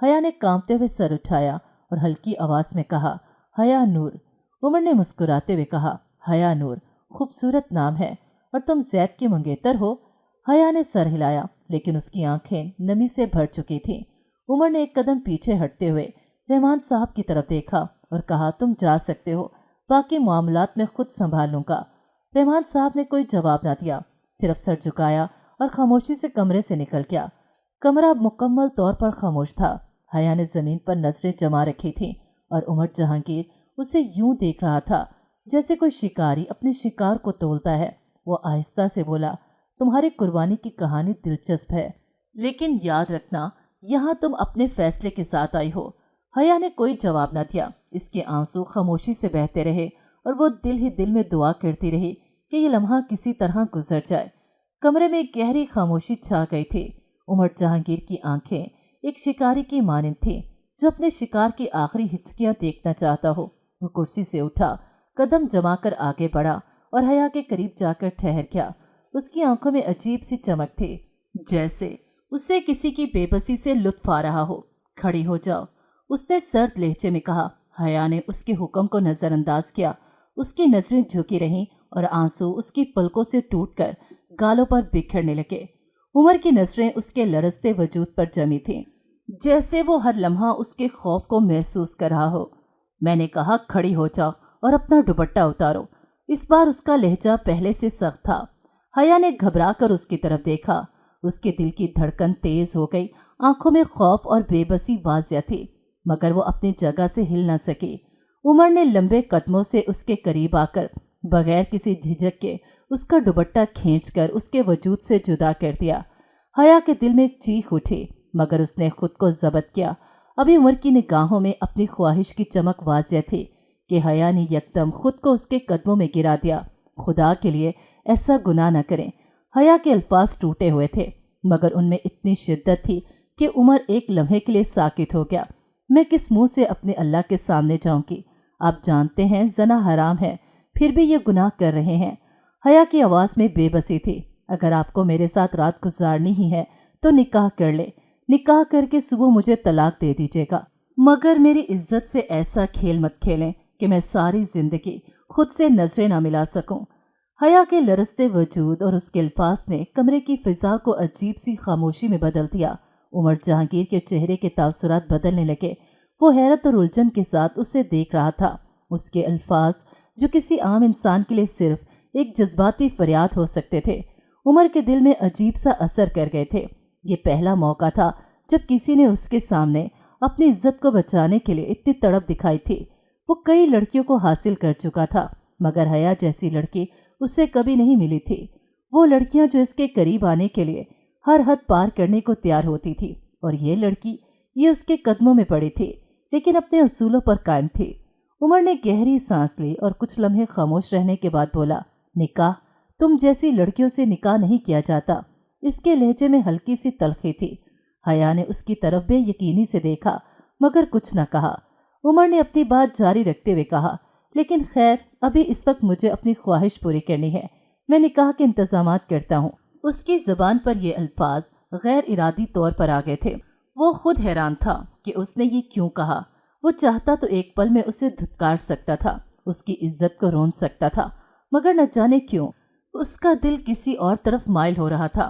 حیا نے کانپتے ہوئے سر اٹھایا اور ہلکی آواز میں کہا، حیا نور۔ عمر نے مسکراتے ہوئے کہا، حیا نور خوبصورت نام ہے، اور تم زید کی منگیتر ہو؟ حیا نے سر ہلایا، لیکن اس کی آنکھیں نمی سے بھر چکی تھیں۔ عمر نے ایک قدم پیچھے ہٹتے ہوئے رحمان صاحب کی طرف دیکھا اور کہا، تم جا سکتے ہو، باقی معاملات میں خود سنبھال لوں گا۔ رحمان صاحب نے کوئی جواب نہ دیا، صرف سر جھکایا اور خاموشی سے کمرے سے نکل گیا۔ کمرہ مکمل طور پر خاموش تھا۔ حیا نے زمین پر نظریں جما رکھی تھیں اور عمر جہانگیر اسے یوں دیکھ رہا تھا جیسے کوئی شکاری اپنے شکار کو تولتا ہے۔ وہ آہستہ سے بولا، تمہاری قربانی کی کہانی دلچسپ ہے، لیکن یاد رکھنا یہاں تم اپنے فیصلے کے ساتھ آئی ہو۔ حیا نے کوئی جواب نہ دیا، اس کے آنسو خاموشی سے بہتے رہے اور وہ دل ہی دل میں دعا کرتی رہی کہ یہ لمحہ کسی طرح گزر جائے۔ कमरे में गहरी खामोशी छा गई थी। उमर जहांगीर की आंखें एक शिकारी की मानिंद थी जो अपने शिकार की आखिरी हिचकियां देखना चाहता हो। वो कुर्सी से उठा, कदम जमाकर आगे बढ़ा और हया के करीब जाकर ठहर गया। उसकी आंखों में अजीब सी चमक थी, जैसे उसे किसी की बेबसी से लुत्फ आ रहा हो। खड़ी हो जाओ, उसने सर्द लहजे में कहा। हया ने उसके हुक्म को नजरअंदाज किया। उसकी नजरें झुकी रहीं और आंसू उसकी पलकों से टूटकर गालों पर बिखरने लगे। उमर की नजरें उसके लरसते वजूद पर जमी थीं, जैसे वो हर लम्हा उसके खौफ को महसूस कर रहा हो। मैंने कहा खड़ी हो जाओ और अपना दुपट्टा उतारो। इस बार उसका लहजा पहले से सख्त था। हया ने घबरा कर उसकी तरफ देखा। उसके दिल की धड़कन तेज हो गई, आंखों में खौफ और बेबसी वाज़िया थी, मगर वो अपनी जगह से हिल न सकी। उमर ने लंबे कदमों से उसके करीब आकर बगैर किसी झिझक के उसका दुपट्टा खींचकर उसके वजूद से जुदा कर दिया। हया के दिल में एक चीख उठी, मगर उसने खुद को जब्त किया। अभी उमर की निगाहों में अपनी ख्वाहिश की चमक वाज़िया थी कि हया ने यकदम खुद को उसके कदमों में गिरा दिया। खुदा के लिए ऐसा गुनाह न करें। हया के अल्फाज टूटे हुए थे, मगर उनमें इतनी शिद्दत थी कि उमर एक लम्हे के लिए साकित हो गया। मैं किस मुंह से अपने अल्लाह के सामने जाऊंगी? आप जानते हैं जना हराम है, फिर भी ये गुनाह कर रहे हैं। हया की आवाज़ में बेबसी थी। अगर आपको मेरे साथ रात गुजारनी ही है तो निकाह कर ले। निकाह करके सुबह मुझे तलाक दे दीजिएगा, मगर मेरी इज्जत से ऐसा खेल मत खेलें कि मैं सारी जिंदगी खुद से नजरें ना मिला सकूं। हया के लरसते वजूद और उसके अल्फाज ने कमरे की फिजा को अजीब सी खामोशी में बदल दिया। उमर जहांगीर के चेहरे के तासुरात बदलने लगे। वो हैरत और उलझन के साथ उसे देख रहा था। उसके अल्फाज जो किसी आम इंसान के लिए सिर्फ एक जज्बाती फरियाद हो सकते थे, उमर के दिल में अजीब सा असर कर गए थे। ये पहला मौका था जब किसी ने उसके सामने अपनी इज्जत को बचाने के लिए इतनी तड़प दिखाई थी। वो कई लड़कियों को हासिल कर चुका था, मगर हया जैसी लड़की उसे कभी नहीं मिली थी। वो लड़कियां जो इसके करीब आने के लिए हर हद पार करने को तैयार होती थी, और ये लड़की ये उसके कदमों में पड़ी थी, लेकिन अपने उसूलों पर कायम थी। उमर ने गहरी सांस ली और कुछ लम्हे खामोश रहने के बाद बोला, निकाह? तुम जैसी लड़कियों से निकाह नहीं किया जाता। इसके लहजे में हल्की सी तलखी थी। हया ने उसकी तरफ बेयकीनी से देखा, मगर कुछ न कहा। उमर ने अपनी बात जारी रखते हुए कहा, लेकिन खैर, अभी इस वक्त मुझे अपनी ख्वाहिश पूरी करनी है। मैं निकाह के इंतजामात करता हूँ। उसकी ज़बान पर ये अल्फाज गैर इरादी तौर पर आ गए थे। वो खुद हैरान था कि उसने ये क्यों कहा। वो चाहता तो एक पल में उसे धुतकार सकता था, उसकी इज्जत को रोन सकता था, मगर न जाने क्यों उसका दिल किसी और तरफ माइल हो रहा था।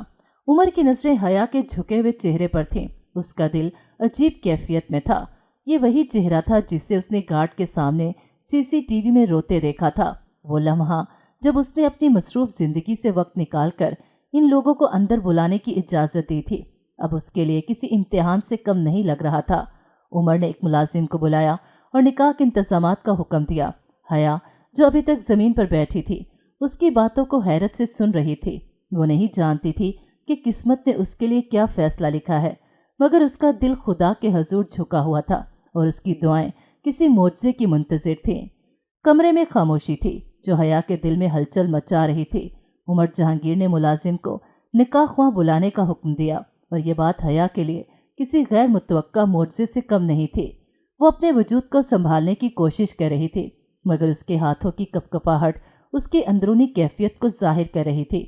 उमर की नजरें हया के झुके हुए चेहरे पर थीं। उसका दिल अजीब कैफियत में था। ये वही चेहरा था जिसे उसने गार्ड के सामने सीसीटीवी में रोते देखा था। वो लम्हा जब उसने अपनी मसरूफ जिंदगी से वक्त निकालकर इन लोगों को अंदर बुलाने की इजाज़त दी थी, अब उसके लिए किसी इम्तिहान से कम नहीं लग रहा था। उमर ने एक मुलाजिम को बुलाया और निकाह के इंतजामात का हुक्म दिया। हया, जो अभी तक ज़मीन पर बैठी थी, उसकी बातों को हैरत से सुन रही थी। वो नहीं जानती थी कि किस्मत ने उसके लिए क्या फ़ैसला लिखा है, मगर उसका दिल खुदा के हजूर झुका हुआ था और उसकी दुआएं किसी मोजज़े की मुंतज़िर थीं। कमरे में खामोशी थी जो हया के दिल में हलचल मचा रही थी। उमर जहांगीर ने मुलाजिम को निकाह ख्वाह बुलाने का हुक्म दिया, और ये बात हया के लिए किसी गैर मुतवक्का मोजज़े से कम नहीं थी। वो अपने वजूद को संभालने की कोशिश कर रही थी, मगर उसके हाथों की कपकपाहट उसकी अंदरूनी कैफियत को जाहिर कर रही थी।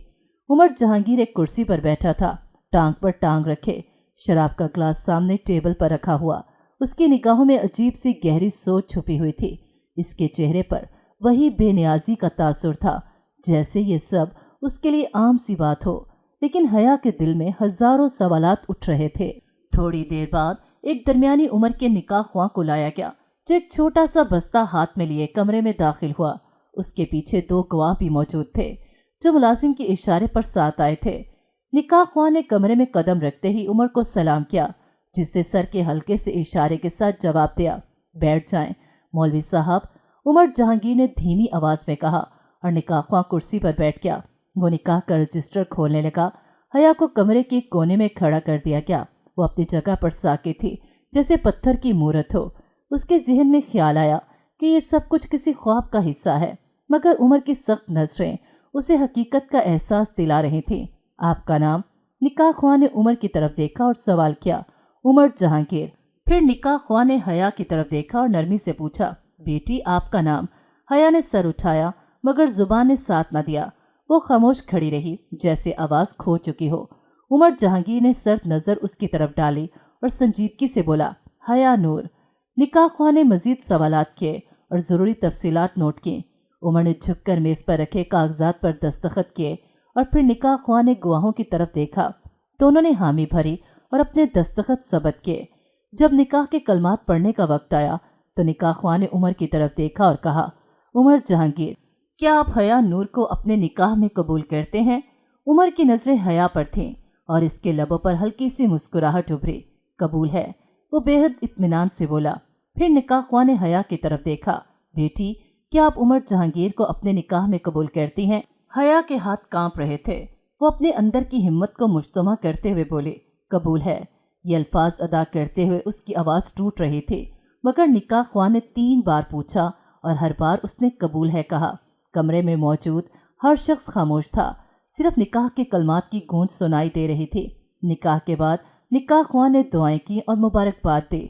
उमर जहांगीर एक कुर्सी पर बैठा था, टांग पर टांग रखे, शराब का ग्लास सामने टेबल पर रखा हुआ। उसकी निगाहों में अजीब सी गहरी सोच छुपी हुई थी। इसके चेहरे पर वही बेनियाजी का तासुर था, जैसे ये सब उसके लिए आम सी बात हो, लेकिन हया के दिल में हजारों सवालात उठ रहे थे। थोड़ी देर बाद एक दरमियानी उम्र के निकाह ख्वाह को लाया गया, जो एक छोटा सा बस्ता हाथ में लिए कमरे में दाखिल हुआ। उसके पीछे 2 गवाह भी मौजूद थे, जो मुलाजिम के इशारे पर साथ आए थे। निकाह ख्वाह ने कमरे में कदम रखते ही उमर को सलाम किया, जिससे सर के हल्के से इशारे के साथ जवाब दिया, बैठ जाएं मौलवी साहब। उमर जहांगीर ने धीमी आवाज़ में कहा, और निकाह ख्वाह कुर्सी पर बैठ गया। वो निकाह का रजिस्टर खोलने लगा। हया को कमरे के कोने में खड़ा कर दिया गया। वो अपनी जगह पर साकित थी, जैसे पत्थर की मूरत हो। उसके जहन में ख्याल आया कि ये सब कुछ किसी ख्वाब का हिस्सा है, मगर उमर की सख्त नजरें उसे हकीकत का एहसास दिला रही थी। آپ کا نام؟ نکاح خواہ نے عمر کی طرف دیکھا اور سوال کیا۔ عمر جہانگیر۔ پھر نکاح خواہ نے حیا کی طرف دیکھا اور نرمی سے پوچھا، بیٹی آپ کا نام؟ حیا نے سر اٹھایا مگر زبان نے ساتھ نہ دیا، وہ خاموش کھڑی رہی جیسے آواز کھو چکی ہو۔ عمر جہانگیر نے سرد نظر اس کی طرف ڈالی اور سنجیدگی سے بولا، حیا نور۔ نکاح خواہ نے مزید سوالات کیے اور ضروری تفصیلات نوٹ کی۔ عمر نے جھک کر میز پر رکھے کاغذات پر دستخط کیے اور پھر نکاح خواہ نے گواہوں کی طرف دیکھا تو انہوں نے حامی بھری اور اپنے دستخط ثبت کیے۔ جب نکاح کے کلمات پڑھنے کا وقت آیا تو نکاح خواہ نے عمر کی طرف دیکھا اور کہا، عمر جہانگیر، کیا آپ حیا نور کو اپنے نکاح میں قبول کرتے ہیں؟ عمر کی نظریں حیا پر تھیں اور اس کے لبوں پر ہلکی سی مسکراہٹ ابھری۔ قبول ہے، وہ بے حد اطمینان سے بولا۔ پھر نکاح خواہ نے حیا کی طرف دیکھا، بیٹی کیا آپ عمر جہانگیر کو اپنے نکاح میں قبول کرتی ہیں؟ حیا کے ہاتھ کانپ رہے تھے، وہ اپنے اندر کی ہمت کو مجتمع کرتے ہوئے بولی، قبول ہے۔ یہ الفاظ ادا کرتے ہوئے اس کی آواز ٹوٹ رہی تھی مگر نکاح خواہ نے 3 بار پوچھا اور ہر بار اس نے قبول ہے کہا۔ کمرے میں موجود ہر شخص خاموش تھا، صرف نکاح کے کلمات کی گونج سنائی دے رہی تھی۔ نکاح کے بعد نکاح خواہ نے دعائیں کی اور مبارکباد دی۔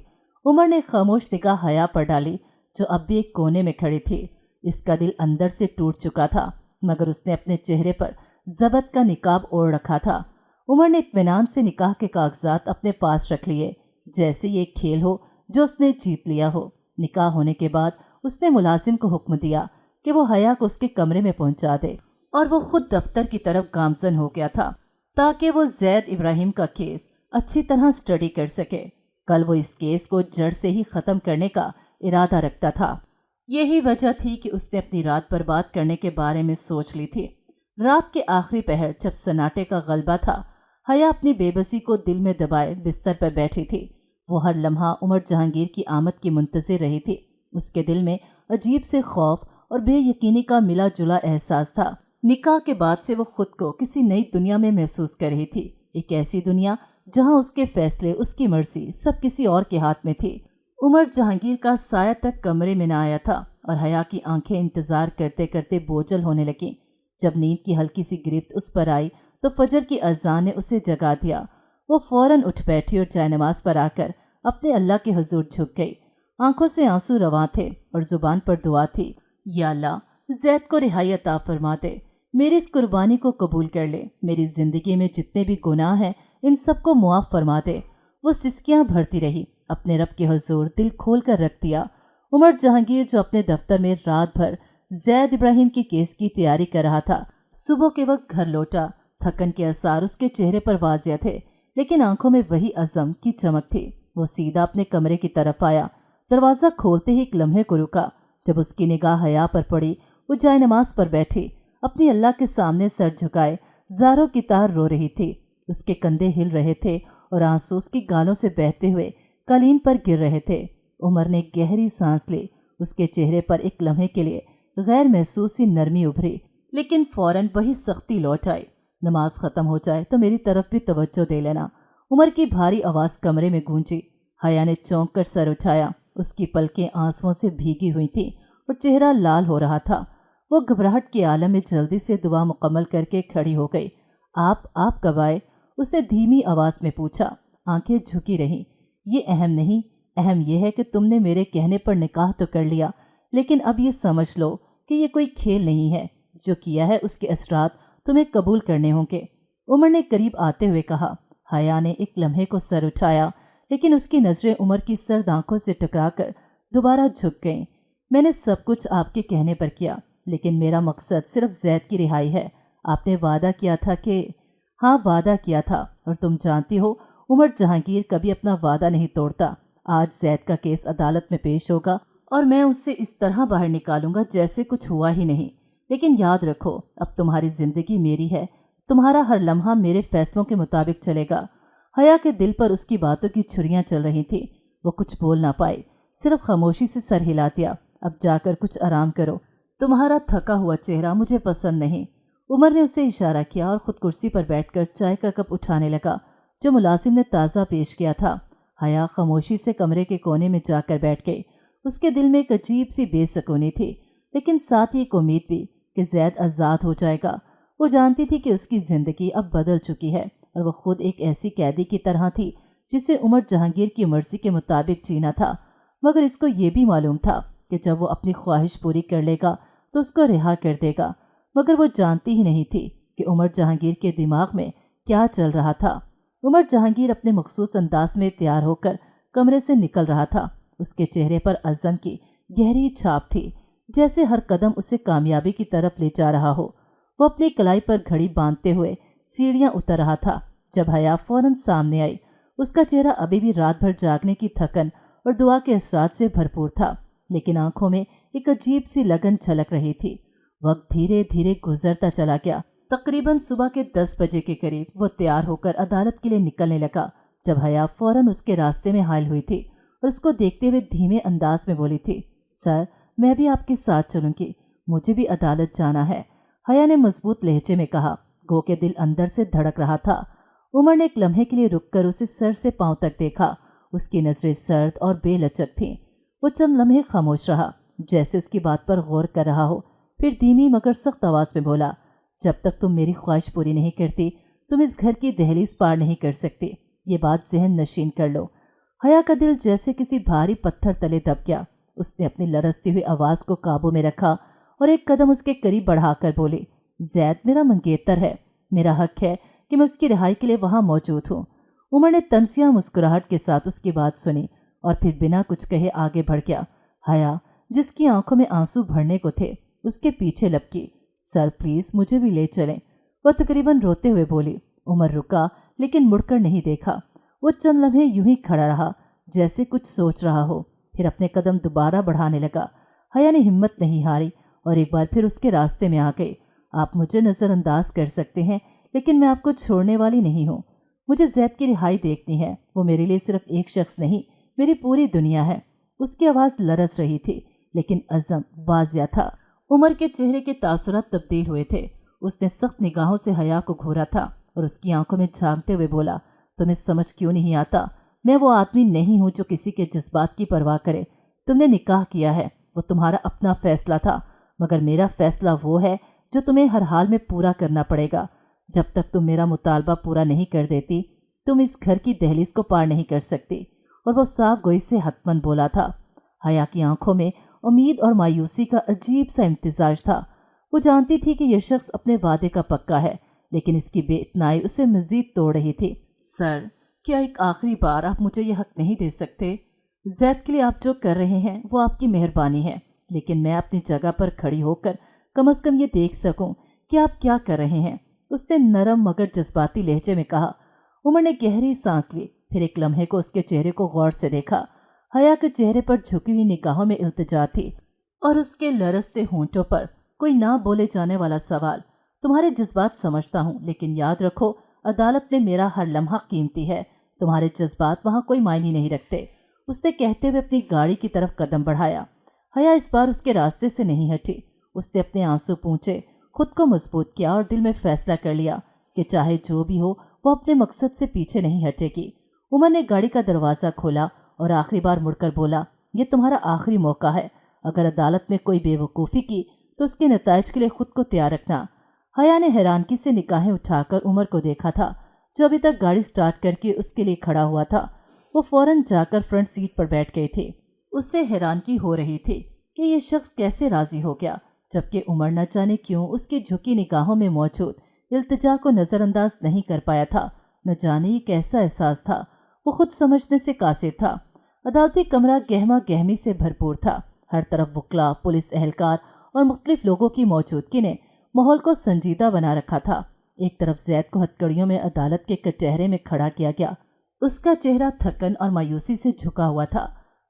عمر نے خاموش نگاہ حیا پر ڈالی جو اب بھی ایک کونے میں کھڑی تھی۔ اس کا دل اندر سے ٹوٹ چکا تھا مگر اس نے اپنے چہرے پر ضبط کا نقاب اوڑھ رکھا تھا۔ عمر نے اطمینان سے نکاح کے کاغذات اپنے پاس رکھ لیے جیسے یہ کھیل ہو جو اس نے جیت لیا ہو۔ نکاح ہونے کے بعد اس نے ملازم کو حکم دیا کہ وہ حیا کو اس کے کمرے میں پہنچا دے اور وہ خود دفتر کی طرف گامزن ہو گیا تھا تاکہ وہ زید ابراہیم کا کیس اچھی طرح سٹڈی کر سکے۔ کل وہ اس کیس کو جڑ سے ہی ختم کرنے کا ارادہ رکھتا تھا۔ یہی وجہ تھی کہ اس نے اپنی رات برباد کرنے کے بارے میں سوچ لی تھی۔ رات کے آخری پہر جب سناٹے کا غلبہ تھا، حیا اپنی بے بسی کو دل میں دبائے بستر پر بیٹھی تھی۔ وہ ہر لمحہ عمر جہانگیر کی آمد کی منتظر رہی تھی۔ اس کے دل میں عجیب سے خوف اور بے یقینی کا ملا جلا احساس تھا۔ نکاح کے بعد سے وہ خود کو کسی نئی دنیا میں محسوس کر رہی تھی، ایک ایسی دنیا جہاں اس کے فیصلے، اس کی مرضی سب کسی اور کے ہاتھ میں تھی۔ عمر جہانگیر کا سایہ تک کمرے میں نہ آیا تھا اور حیا کی آنکھیں انتظار کرتے کرتے بوجھل ہونے لگیں۔ جب نیند کی ہلکی سی گرفت اس پر آئی تو فجر کی اذان نے اسے جگا دیا۔ وہ فوراً اٹھ بیٹھی اور جائے نماز پر آ کر اپنے اللہ کے حضور جھک گئی۔ آنکھوں سے آنسو رواں تھے اور زبان پر دعا تھی، یا اللہ زید کو رہائی عطا فرما دے، میری اس قربانی کو قبول کر لے، میری زندگی میں جتنے بھی گناہ ہیں ان سب کو معاف فرما دے۔ وہ سسکیاں بھرتی رہی، اپنے رب کے حضور دل کھول کر رکھ دیا۔ عمر جہانگیر جو اپنے دفتر میں رات بھر زید ابراہیم کی کیس کی تیاری کر رہا تھا، صبح کے وقت گھر لوٹا۔ تھکن کے آثار اس کے چہرے پر واضح تھے لیکن آنکھوں میں وہی عزم کی چمک تھی۔ وہ سیدھا اپنے کمرے کی طرف آیا، دروازہ کھولتے ہی ایک لمحے کو رکا۔ جب اس کی نگاہ حیا پر پڑی، وہ جائے نماز پر بیٹھی اپنی اللہ کے سامنے سر جھکائے زاروں کی طرح رو رہی تھی۔ اس کے کندھے ہل رہے تھے اور آنسو اس کی گالوں سے بہتے ہوئے قالین پر گر رہے تھے۔ عمر نے گہری سانس لی، اس کے چہرے پر ایک لمحے کے لیے غیر محسوس سی نرمی ابھری لیکن فوراً وہی سختی لوٹ آئی۔ نماز ختم ہو جائے تو میری طرف بھی توجہ دے لینا، عمر کی بھاری آواز کمرے میں گونجی۔ حیا نے چونک کر سر اٹھایا، اس کی پلکیں آنسوؤں سے بھیگی ہوئی تھیں اور چہرہ لال ہو رہا تھا۔ وہ گھبراہٹ کے عالم میں جلدی سے دعا مکمل کر کے کھڑی ہو گئی۔ آپ کب آئے؟ اس نے دھیمی آواز میں پوچھا۔ آنکھیں جھکی رہیں۔ یہ اہم نہیں، اہم یہ ہے کہ تم نے میرے کہنے پر نکاح تو کر لیا لیکن اب یہ سمجھ لو کہ یہ کوئی کھیل نہیں ہے، جو کیا ہے اس کے اثرات تمہیں قبول کرنے ہوں گے۔ عمر نے قریب آتے ہوئے کہا۔ حیا نے ایک لمحے کو سر اٹھایا لیکن اس کی نظریں عمر کی سرد آنکھوں سے ٹکرا کر دوبارہ جھک گئیں۔ میں نے سب کچھ آپ کے کہنے پر کیا لیکن میرا مقصد صرف زید کی رہائی ہے۔ آپ نے وعدہ کیا تھا کہ… ہاں وعدہ کیا تھا، اور تم جانتی ہو عمر جہانگیر کبھی اپنا وعدہ نہیں توڑتا۔ آج زید کا کیس عدالت میں پیش ہوگا اور میں اس سے اس طرح باہر نکالوں گا جیسے کچھ ہوا ہی نہیں۔ لیکن یاد رکھو اب تمہاری زندگی میری ہے، تمہارا ہر لمحہ میرے فیصلوں کے مطابق چلے گا۔ حیا کے دل پر اس کی باتوں کی چھریاں چل رہی تھیں۔ وہ کچھ بول نہ پائی، صرف خاموشی سے سر ہلا دیا۔ اب جا کر کچھ آرام کرو، تمہارا تھکا ہوا چہرہ مجھے پسند نہیں۔ عمر نے اسے اشارہ کیا اور خود کرسی پر بیٹھ کر چائے کا کپ اٹھانے لگا جو ملازم نے تازہ پیش کیا تھا۔ حیا خاموشی سے کمرے کے کونے میں جا کر بیٹھ گئی۔ اس کے دل میں ایک عجیب سی بے سکونی تھی لیکن ساتھ ہی ایک امید بھی کہ زید آزاد ہو جائے گا۔ وہ جانتی تھی کہ اس کی زندگی اب بدل چکی ہے اور وہ خود ایک ایسی قیدی کی طرح تھی جسے عمر جہانگیر کی مرضی کے مطابق جینا تھا، مگر اس کو یہ بھی معلوم تھا کہ جب وہ اپنی خواہش پوری کر لے گا تو اس کو رہا کر دے گا، مگر وہ جانتی ہی نہیں تھی کہ عمر جہانگیر کے دماغ میں کیا چل رہا تھا۔ عمر جہانگیر اپنے مخصوص انداز میں تیار ہو کر کمرے سے نکل رہا تھا۔ اس کے چہرے پر عزم کی گہری چھاپ تھی، جیسے ہر قدم اسے کامیابی کی طرف لے جا رہا ہو۔ وہ اپنی کلائی پر گھڑی باندھتے ہوئے سیڑھیاں اتر رہا تھا جب حیا فوراً سامنے آئی۔ اس کا چہرہ ابھی بھی رات بھر جاگنے کی تھکن اور دعا کے اثرات سے بھرپور تھا، لیکن آنکھوں میں ایک عجیب سی لگن چھلک رہی تھی۔ وقت دھیرے دھیرے گزرتا چلا گیا۔ تقریباً صبح کے 10 بجے کے قریب وہ تیار ہو کر عدالت کے لیے نکلنے لگا جب حیا فوراً اس کے راستے میں حائل ہوئی تھی اور اس کو دیکھتے ہوئے دھیمے انداز میں بولی تھی، سر میں بھی آپ کے ساتھ چلوں گی، مجھے بھی عدالت جانا ہے۔ حیا نے مضبوط لہجے میں کہا، گو کے دل اندر سے دھڑک رہا تھا۔ عمر نے ایک لمحے کے لیے رک کر اسے سر سے پاؤں تک دیکھا۔ اس کی نظریں سرد اور بے لچک تھیں۔ وہ چند لمحے خاموش رہا، جیسے اس کی بات پر غور کر رہا ہو، پھر دھیمی مگر سخت آواز میں بولا، جب تک تم میری خواہش پوری نہیں کرتی تم اس گھر کی دہلیز پار نہیں کر سکتی، یہ بات ذہن نشین کر لو۔ حیا کا دل جیسے کسی بھاری پتھر تلے دب گیا۔ اس نے اپنی لرزتی ہوئی آواز کو قابو میں رکھا اور ایک قدم اس کے قریب بڑھا کر بولی، زید میرا منگیتر ہے، میرا حق ہے کہ میں اس کی رہائی کے لیے وہاں موجود ہوں۔ عمر نے تنسیہ مسکراہٹ کے ساتھ اس کی بات سنی اور پھر بنا کچھ کہے آگے بڑھ گیا۔ حیا جس کی آنکھوں میں آنسو بھرنے کو تھے اس کے پیچھے لپکی، سر پلیز مجھے بھی لے چلیں۔ وہ تقریباً روتے ہوئے بولی۔ عمر رکا لیکن مڑ کر نہیں دیکھا۔ وہ چند لمحے یوں ہی کھڑا رہا جیسے کچھ سوچ رہا ہو، پھر اپنے قدم دوبارہ بڑھانے لگا۔ حیا نے ہمت نہیں ہاری اور ایک بار پھر اس کے راستے میں آ گئی۔ آپ مجھے نظر انداز کر سکتے ہیں لیکن میں آپ کو چھوڑنے والی نہیں ہوں۔ مجھے زید کی رہائی دیکھنی ہے، وہ میرے لیے صرف ایک شخص نہیں، میری پوری دنیا ہے۔ اس کی آواز لرز رہی تھی لیکن عزم واضح تھا۔ عمر کے چہرے کے تاثرات تبدیل ہوئے تھے۔ اس نے سخت نگاہوں سے حیا کو گھورا تھا اور اس کی آنکھوں میں جھانکتے ہوئے بولا، تمہیں سمجھ کیوں نہیں آتا؟ میں وہ آدمی نہیں ہوں جو کسی کے جذبات کی پرواہ کرے۔ تم نے نکاح کیا ہے، وہ تمہارا اپنا فیصلہ تھا، مگر میرا فیصلہ وہ ہے جو تمہیں ہر حال میں پورا کرنا پڑے گا۔ جب تک تم میرا مطالبہ پورا نہیں کر دیتی تم اس گھر کی دہلیز کو پار نہیں کر سکتی۔ اور وہ صاف گوئی سے حتمن بولا تھا۔ حیا کی آنکھوں میں امید اور مایوسی کا عجیب سا امتزاج تھا۔ وہ جانتی تھی کہ یہ شخص اپنے وعدے کا پکا ہے، لیکن اس کی بے اتنائی اسے مزید توڑ رہی تھی۔ سر کیا ایک آخری بار آپ مجھے یہ حق نہیں دے سکتے؟ زید کے لیے آپ جو کر رہے ہیں وہ آپ کی مہربانی ہے، لیکن میں اپنی جگہ پر کھڑی ہو کر کم از کم یہ دیکھ سکوں کہ آپ کیا کر رہے ہیں۔ اس نے نرم مگر جذباتی لہجے میں کہا۔ عمر نے گہری سانس لی، پھر ایک لمحے کو اس کے چہرے کو غور سے دیکھا۔ حیا کے چہرے پر جھکی ہوئی نگاہوں میں التجا تھی اور اس کے لرزتے ہونٹوں پر کوئی نہ بولے جانے والا سوال، تمہارے جذبات سمجھتا ہوں لیکن یاد رکھو عدالت میں میرا ہر لمحہ قیمتی ہے، تمہارے جذبات وہاں کوئی معنی نہیں رکھتے۔ اس نے کہتے ہوئے اپنی گاڑی کی طرف قدم بڑھایا۔ حیا اس بار اس کے راستے سے نہیں ہٹی۔ اس نے اپنے آنسو پونچھے، خود کو مضبوط کیا اور دل میں فیصلہ کر لیا کہ چاہے جو بھی ہو وہ اپنے مقصد سے پیچھے نہیں ہٹے گی۔ عمر نے گاڑی کا دروازہ کھولا اور آخری بار مڑ کر بولا، یہ تمہارا آخری موقع ہے، اگر عدالت میں کوئی بے وقوفی کی تو اس کے نتائج کے لیے خود کو تیار رکھنا۔ حیا نے حیرانگی سے نگاہیں اٹھا کر عمر کو دیکھا تھا جو ابھی تک گاڑی سٹارٹ کر کے اس کے لیے کھڑا ہوا تھا۔ وہ فوراً جا کر فرنٹ سیٹ پر بیٹھ گئی تھی۔ اسے حیرانگی ہو رہی تھی کہ یہ شخص کیسے راضی ہو گیا، جبکہ عمر نہ جانے کیوں اس کی جھکی نگاہوں میں موجود التجا کو نظر انداز نہیں کر پایا تھا۔ نہ جانے یہ کیسا احساس تھا، وہ خود سمجھنے سے قاصر تھا۔ عدالتی کمرہ گہما گہمی سے بھرپور تھا۔ ہر طرف وکلاء، پولیس اہلکار اور مختلف لوگوں کی موجودگی نے ماحول کو سنجیدہ بنا رکھا تھا۔ ایک طرف زید کو ہتھکڑیوں میں عدالت کے کچہرے میں کھڑا کیا گیا، اس کا چہرہ تھکن اور مایوسی سے جھکا ہوا تھا،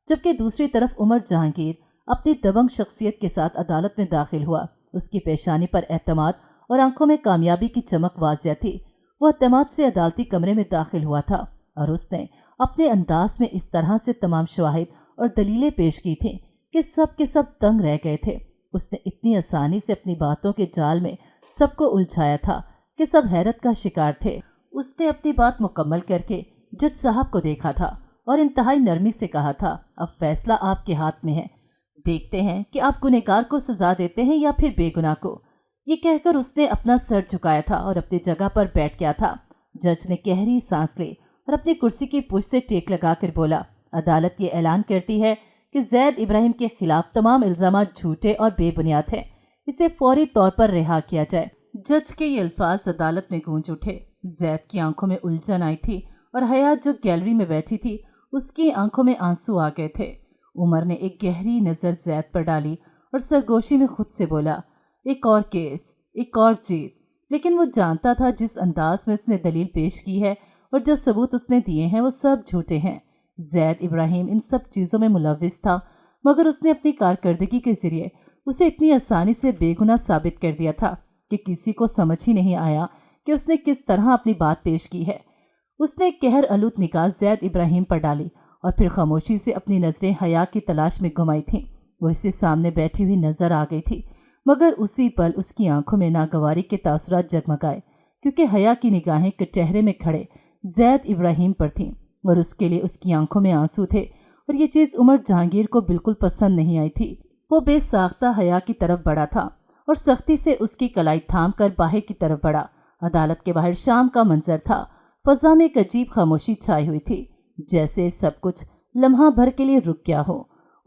جبکہ دوسری طرف عمر جہانگیر اپنی دبنگ شخصیت کے ساتھ عدالت میں داخل ہوا۔ اس کی پیشانی پر اعتماد اور آنکھوں میں کامیابی کی چمک واضح تھی۔ وہ اعتماد سے عدالتی کمرے میں داخل ہوا تھا اور اس نے اپنے انداز میں اس طرح سے تمام شواہد اور دلیلیں پیش کی تھیں کہ سب کے سب دنگ رہ گئے تھے۔ اس نے اتنی آسانی سے اپنی باتوں کے جال میں سب کو الجھایا تھا کہ سب حیرت کا شکار تھے۔ اس نے اپنی بات مکمل کر کے جج صاحب کو دیکھا تھا اور انتہائی نرمی سے کہا تھا، اب فیصلہ آپ کے ہاتھ میں ہے، دیکھتے ہیں کہ آپ گنہگار کو سزا دیتے ہیں یا پھر بے گناہ کو۔ ये कहकर उसने अपना सर झुकाया था और अपनी जगह पर बैठ गया था। जज ने गहरी सांस ली और अपनी कुर्सी की पूंछ से टेक लगाकर बोला, अदालत ये ऐलान करती है कि जैद इब्राहिम के खिलाफ तमाम इल्जाम झूठे और बेबुनियाद हैं। इसे फौरी तौर पर रिहा किया जाए। जज के ये अल्फाज अदालत में गूंज उठे। जैद की आंखों में उलझन आई थी और हया जो गैलरी में बैठी थी उसकी आंखों में आंसू आ गए थे। उमर ने एक गहरी नज़र जैद पर डाली और सरगोशी में खुद से बोला, एक और केस, एक और जीत। लेकिन वो जानता था जिस अंदाज में उसने दलील पेश की है और जो सबूत उसने दिए हैं वो सब झूठे हैं। जैद इब्राहिम इन सब चीज़ों में मुलव्विस था, मगर उसने अपनी कारकर्दगी के ज़रिए उसे इतनी आसानी से बेगुनाह साबित कर दिया था कि किसी को समझ ही नहीं आया कि उसने किस तरह अपनी बात पेश की है। उसने कहर आलूद निगाह जैद इब्राहिम पर डाली और फिर खामोशी से अपनी नज़रें हया की तलाश में घुमाई थीं। वो इससे सामने बैठी हुई नज़र आ गई थी, मगर उसी पल उसकी आंखों में नागवारी के तासुरात जगमगाए, क्योंकि हया की निगाहें कटहरे में खड़े जैद इब्राहिम पर थीं और उसके लिए उसकी आंखों में आंसू थे। और ये चीज़ उमर जहांगीर को बिल्कुल पसंद नहीं आई थी। वो बेसाख्ता हया की तरफ बढ़ा था और सख्ती से उसकी कलाई थाम कर बाहर की तरफ बढ़ा। अदालत के बाहर शाम का मंजर था। फ़ज़ा में एक अजीब खामोशी छाई हुई थी, जैसे सब कुछ लम्हा भर के लिए रुक गया हो।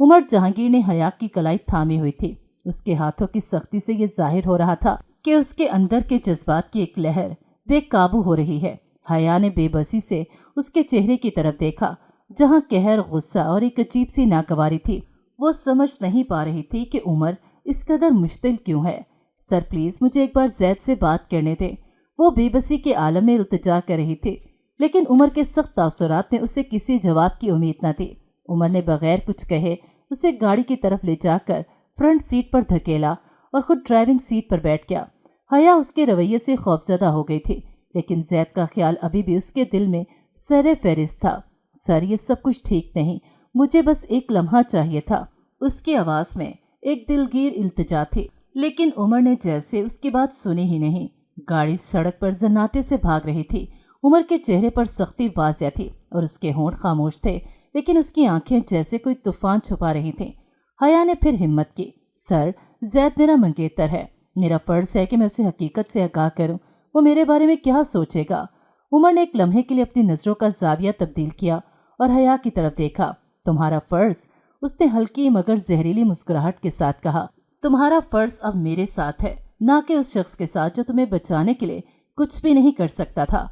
उमर जहांगीर ने हया की कलाई थामी हुई थी। उसके हाथों की सख्ती से ये जाहिर हो रहा था कि उसके अंदर के जज्बात की एक लहर बेकाबू हो रही है। हया ने बेबसी से उसके चेहरे की तरफ देखा, जहां कहर, गुस्सा और एक अजीब सी नागवारी थी। वो समझ नहीं पा रही थी कि उमर इस कदर मुश्तिल क्यों है। सर प्लीज़ मुझे एक बार जैद से बात करने दें। वो बेबसी के आलम में इल्तिजा कर रही थी, लेकिन उमर के सख्त तासुरात ने उसे किसी जवाब की उम्मीद न थी। उमर ने बगैर कुछ कहे उसे गाड़ी की तरफ ले जाकर फ्रंट सीट पर धकेला और खुद ड्राइविंग सीट पर बैठ गया। हया उसके रवैये से खौफजदा हो गई थी, लेकिन जैद का ख्याल अभी भी उसके दिल में सरे फहरिस्त था। सर ये सब कुछ ठीक नहीं, मुझे बस एक लम्हा चाहिए था। उसकी आवाज़ में एक दिलगीर इल्तिजा थी, लेकिन उमर ने जैसे उसकी बात सुनी ही नहीं। गाड़ी सड़क पर जन्नाटे से भाग रही थी। उमर के चेहरे पर सख्ती वाज़िया थी और उसके होंठ खामोश थे, लेकिन उसकी आंखें जैसे कोई तूफान छुपा रही थीं। हया ने फिर हिम्मत की, सर जैद मेरा मंगेतर है, मेरा फ़र्ज़ है कि मैं उसे हकीकत से आगाह करूं। वो मेरे बारे में क्या सोचेगा। उमर ने एक लम्हे के लिए अपनी नज़रों का जाविया तब्दील किया और हया की तरफ देखा। तुम्हारा फ़र्ज़, उसने हल्की मगर जहरीली मुस्कुराहट के साथ कहा, तुम्हारा फ़र्ज़ अब मेरे साथ है, ना कि उस शख्स के साथ जो तुम्हें बचाने के लिए कुछ भी नहीं कर सकता था।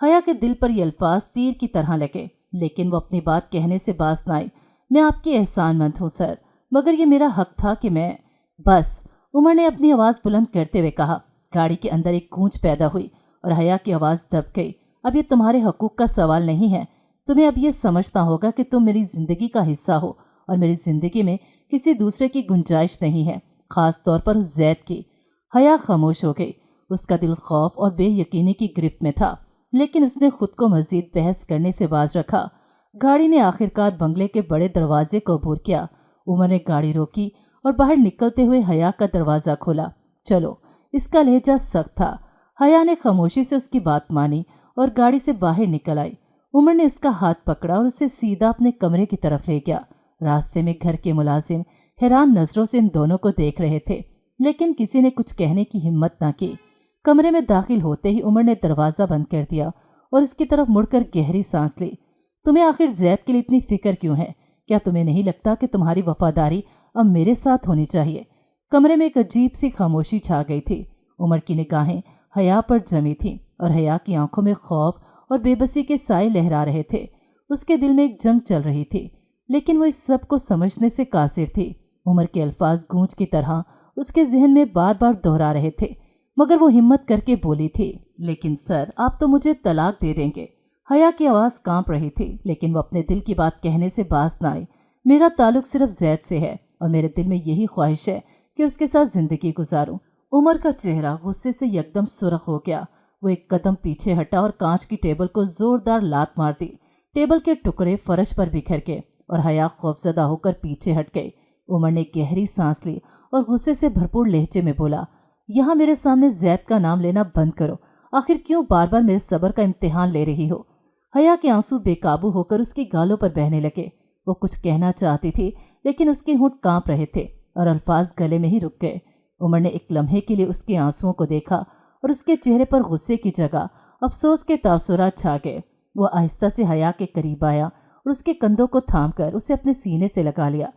हया के दिल पर ये अल्फाज तीर की तरह लगे, लेकिन वो अपनी बात कहने से बाज न आई। मैं आपकी एहसानमंद हूँ सर, मगर ये मेरा हक था कि मैं बस। उमर ने अपनी आवाज़ बुलंद करते हुए कहा। गाड़ी के अंदर एक गूंज पैदा हुई और हया की आवाज़ दब गई। अब ये तुम्हारे हकूक़ का सवाल नहीं है। तुम्हें अब ये समझना होगा कि तुम मेरी ज़िंदगी का हिस्सा हो और मेरी ज़िंदगी में किसी दूसरे की गुंजाइश नहीं है, ख़ास तौर पर उस जैद की। हया खामोश हो गई। उसका दिल खौफ और बेयकीनी की गिरफ्त में था, लेकिन उसने खुद को मज़ीद बहस करने से बाज रखा। गाड़ी ने आखिरकार बंगले के बड़े दरवाजे को अबूर किया। उमर ने गाड़ी रोकी और बाहर निकलते हुए हया का दरवाज़ा खोला। चलो। इसका लहजा सख्त था। हया ने खामोशी से उसकी बात मानी और गाड़ी से बाहर निकल आई। उमर ने उसका हाथ पकड़ा और उसे सीधा अपने कमरे की तरफ ले गया। रास्ते में घर के मुलाजिम हैरान नज़रों से इन दोनों को देख रहे थे, लेकिन किसी ने कुछ कहने की हिम्मत ना की। कमरे में दाखिल होते ही उमर ने दरवाज़ा बंद कर दिया और उसकी तरफ मुड़कर गहरी सांस ली। तुम्हें आखिर जैद के लिए इतनी फिक्र क्यों है? क्या तुम्हें नहीं लगता कि तुम्हारी वफादारी अब मेरे साथ होनी चाहिए? कमरे में एक अजीब सी खामोशी छा गई थी। उमर की निगाहें हया पर जमी थीं और हया की आंखों में खौफ और बेबसी के साए लहरा रहे थे। उसके दिल में एक जंग चल रही थी, लेकिन वो इस सब को समझने से कासिर थी। उमर के अल्फाज गूंज की तरह उसके जहन में बार बार दोहरा रहे थे, मगर वो हिम्मत करके बोली थी, लेकिन सर आप तो मुझे तलाक दे देंगे। हया की आवाज़ कांप रही थी, लेकिन वो अपने दिल की बात कहने से बाज न आई। मेरा ताल्लुक सिर्फ जैद से है और मेरे दिल में यही ख्वाहिश है कि उसके साथ ज़िंदगी गुजारूं। उमर का चेहरा गुस्से से यकदम सुर्ख हो गया। वो एक कदम पीछे हटा और कांच की टेबल को जोरदार लात मार दी। टेबल के टुकड़े फर्श पर बिखर गए और हया खौफजदा होकर पीछे हट गई। उमर ने गहरी सांस ली और गुस्से से भरपूर लहजे में बोला, यहाँ मेरे सामने जैद का नाम लेना बंद करो। आखिर क्यों बार बार मेरे सब्र का इम्तिहान ले रही हो? हया के आंसू बेकाबू होकर उसकी गालों पर बहने लगे। वो कुछ कहना चाहती थी, लेकिन उसके होंठ कांप रहे थे और अल्फाज गले में ही रुक गए। عمر نے ایک لمحے کے لیے اس کے آنسوؤں کو دیکھا اور اس کے چہرے پر غصے کی جگہ افسوس کے تاثرات چھا گئے۔ وہ آہستہ سے حیا کے قریب آیا اور اس کے کندھوں کو تھام کر اسے اپنے سینے سے لگا لیا۔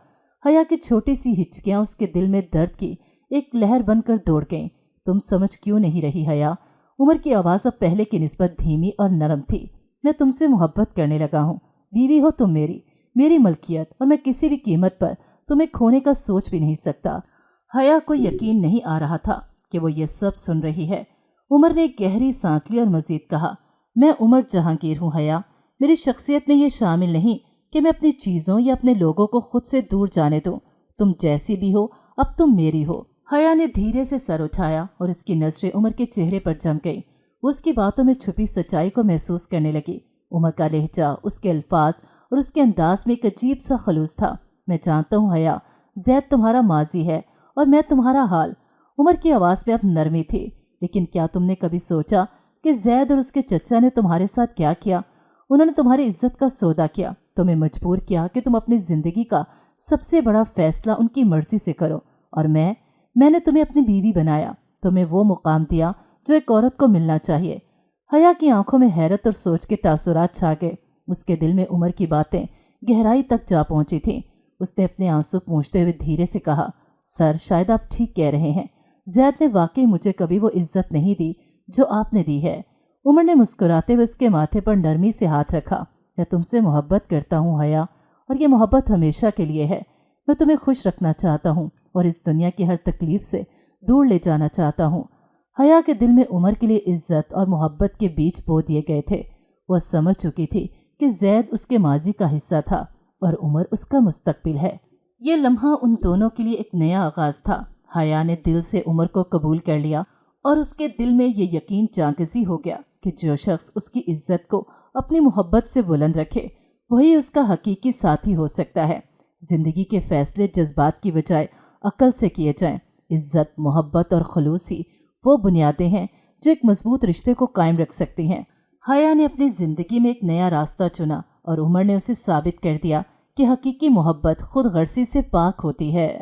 حیا کی چھوٹی سی ہچکیاں اس کے دل میں درد کی ایک لہر بن کر دوڑ گئیں۔ تم سمجھ کیوں نہیں رہی حیا؟ عمر کی آواز اب پہلے کی نسبت دھیمی اور نرم تھی۔ میں تم سے محبت کرنے لگا ہوں، بیوی ہو تم میری ملکیت، اور میں کسی بھی قیمت پر تمہیں کھونے کا سوچ بھی نہیں سکتا۔ حیا کو یقین نہیں آ رہا تھا کہ وہ یہ سب سن رہی ہے۔ عمر نے ایک گہری سانس لی اور مزید کہا، میں عمر جہانگیر ہوں حیا۔ میری شخصیت میں یہ شامل نہیں کہ میں اپنی چیزوں یا اپنے لوگوں کو خود سے دور جانے دوں۔ تم جیسی بھی ہو اب تم میری ہو۔ حیا نے دھیرے سے سر اٹھایا اور اس کی نظریں عمر کے چہرے پر جم گئیں۔ وہ اس کی باتوں میں چھپی سچائی کو محسوس کرنے لگی۔ عمر کا لہجہ، اس کے الفاظ اور اس کے انداز میں ایک عجیب سا خلوص تھا۔ میں جانتا ہوں حیا، زید تمہارا ماضی ہے اور میں تمہارا حال۔ عمر کی آواز میں اب نرمی تھی۔ لیکن کیا تم نے کبھی سوچا کہ زید اور اس کے چچا نے تمہارے ساتھ کیا کیا؟ انہوں نے تمہاری عزت کا سودا کیا، تمہیں مجبور کیا کہ تم اپنی زندگی کا سب سے بڑا فیصلہ ان کی مرضی سے کرو، اور میں نے تمہیں اپنی بیوی بنایا، تمہیں وہ مقام دیا جو ایک عورت کو ملنا چاہیے۔ حیا کی آنکھوں میں حیرت اور سوچ کے تاثرات چھا گئے۔ اس کے دل میں عمر کی باتیں گہرائی تک جا پہنچی تھیں۔ اس نے اپنے آنسو پونچھتے ہوئے دھیرے سے کہا، سر شاید آپ ٹھیک کہہ رہے ہیں، زید نے واقعی مجھے کبھی وہ عزت نہیں دی جو آپ نے دی ہے۔ عمر نے مسکراتے ہوئے اس کے ماتھے پر نرمی سے ہاتھ رکھا۔ میں تم سے محبت کرتا ہوں حیا، اور یہ محبت ہمیشہ کے لیے ہے۔ میں تمہیں خوش رکھنا چاہتا ہوں اور اس دنیا کی ہر تکلیف سے دور لے جانا چاہتا ہوں۔ حیا کے دل میں عمر کے لیے عزت اور محبت کے بیج بو دیے گئے تھے۔ وہ سمجھ چکی تھی کہ زید اس کے ماضی کا حصہ تھا اور عمر اس کا مستقبل ہے۔ یہ لمحہ ان دونوں کے لیے ایک نیا آغاز تھا۔ حیا نے دل سے عمر کو قبول کر لیا اور اس کے دل میں یہ یقین جاگزی ہو گیا کہ جو شخص اس کی عزت کو اپنی محبت سے بلند رکھے وہی اس کا حقیقی ساتھی ہو سکتا ہے۔ زندگی کے فیصلے جذبات کی بجائے عقل سے کیے جائیں۔ عزت، محبت اور خلوص ہی وہ بنیادیں ہیں جو ایک مضبوط رشتے کو قائم رکھ سکتی ہیں۔ حیا نے اپنی زندگی میں ایک نیا راستہ چنا اور عمر نے اسے ثابت کر دیا کہ حقیقی محبت خود غرضی سے پاک ہوتی ہے۔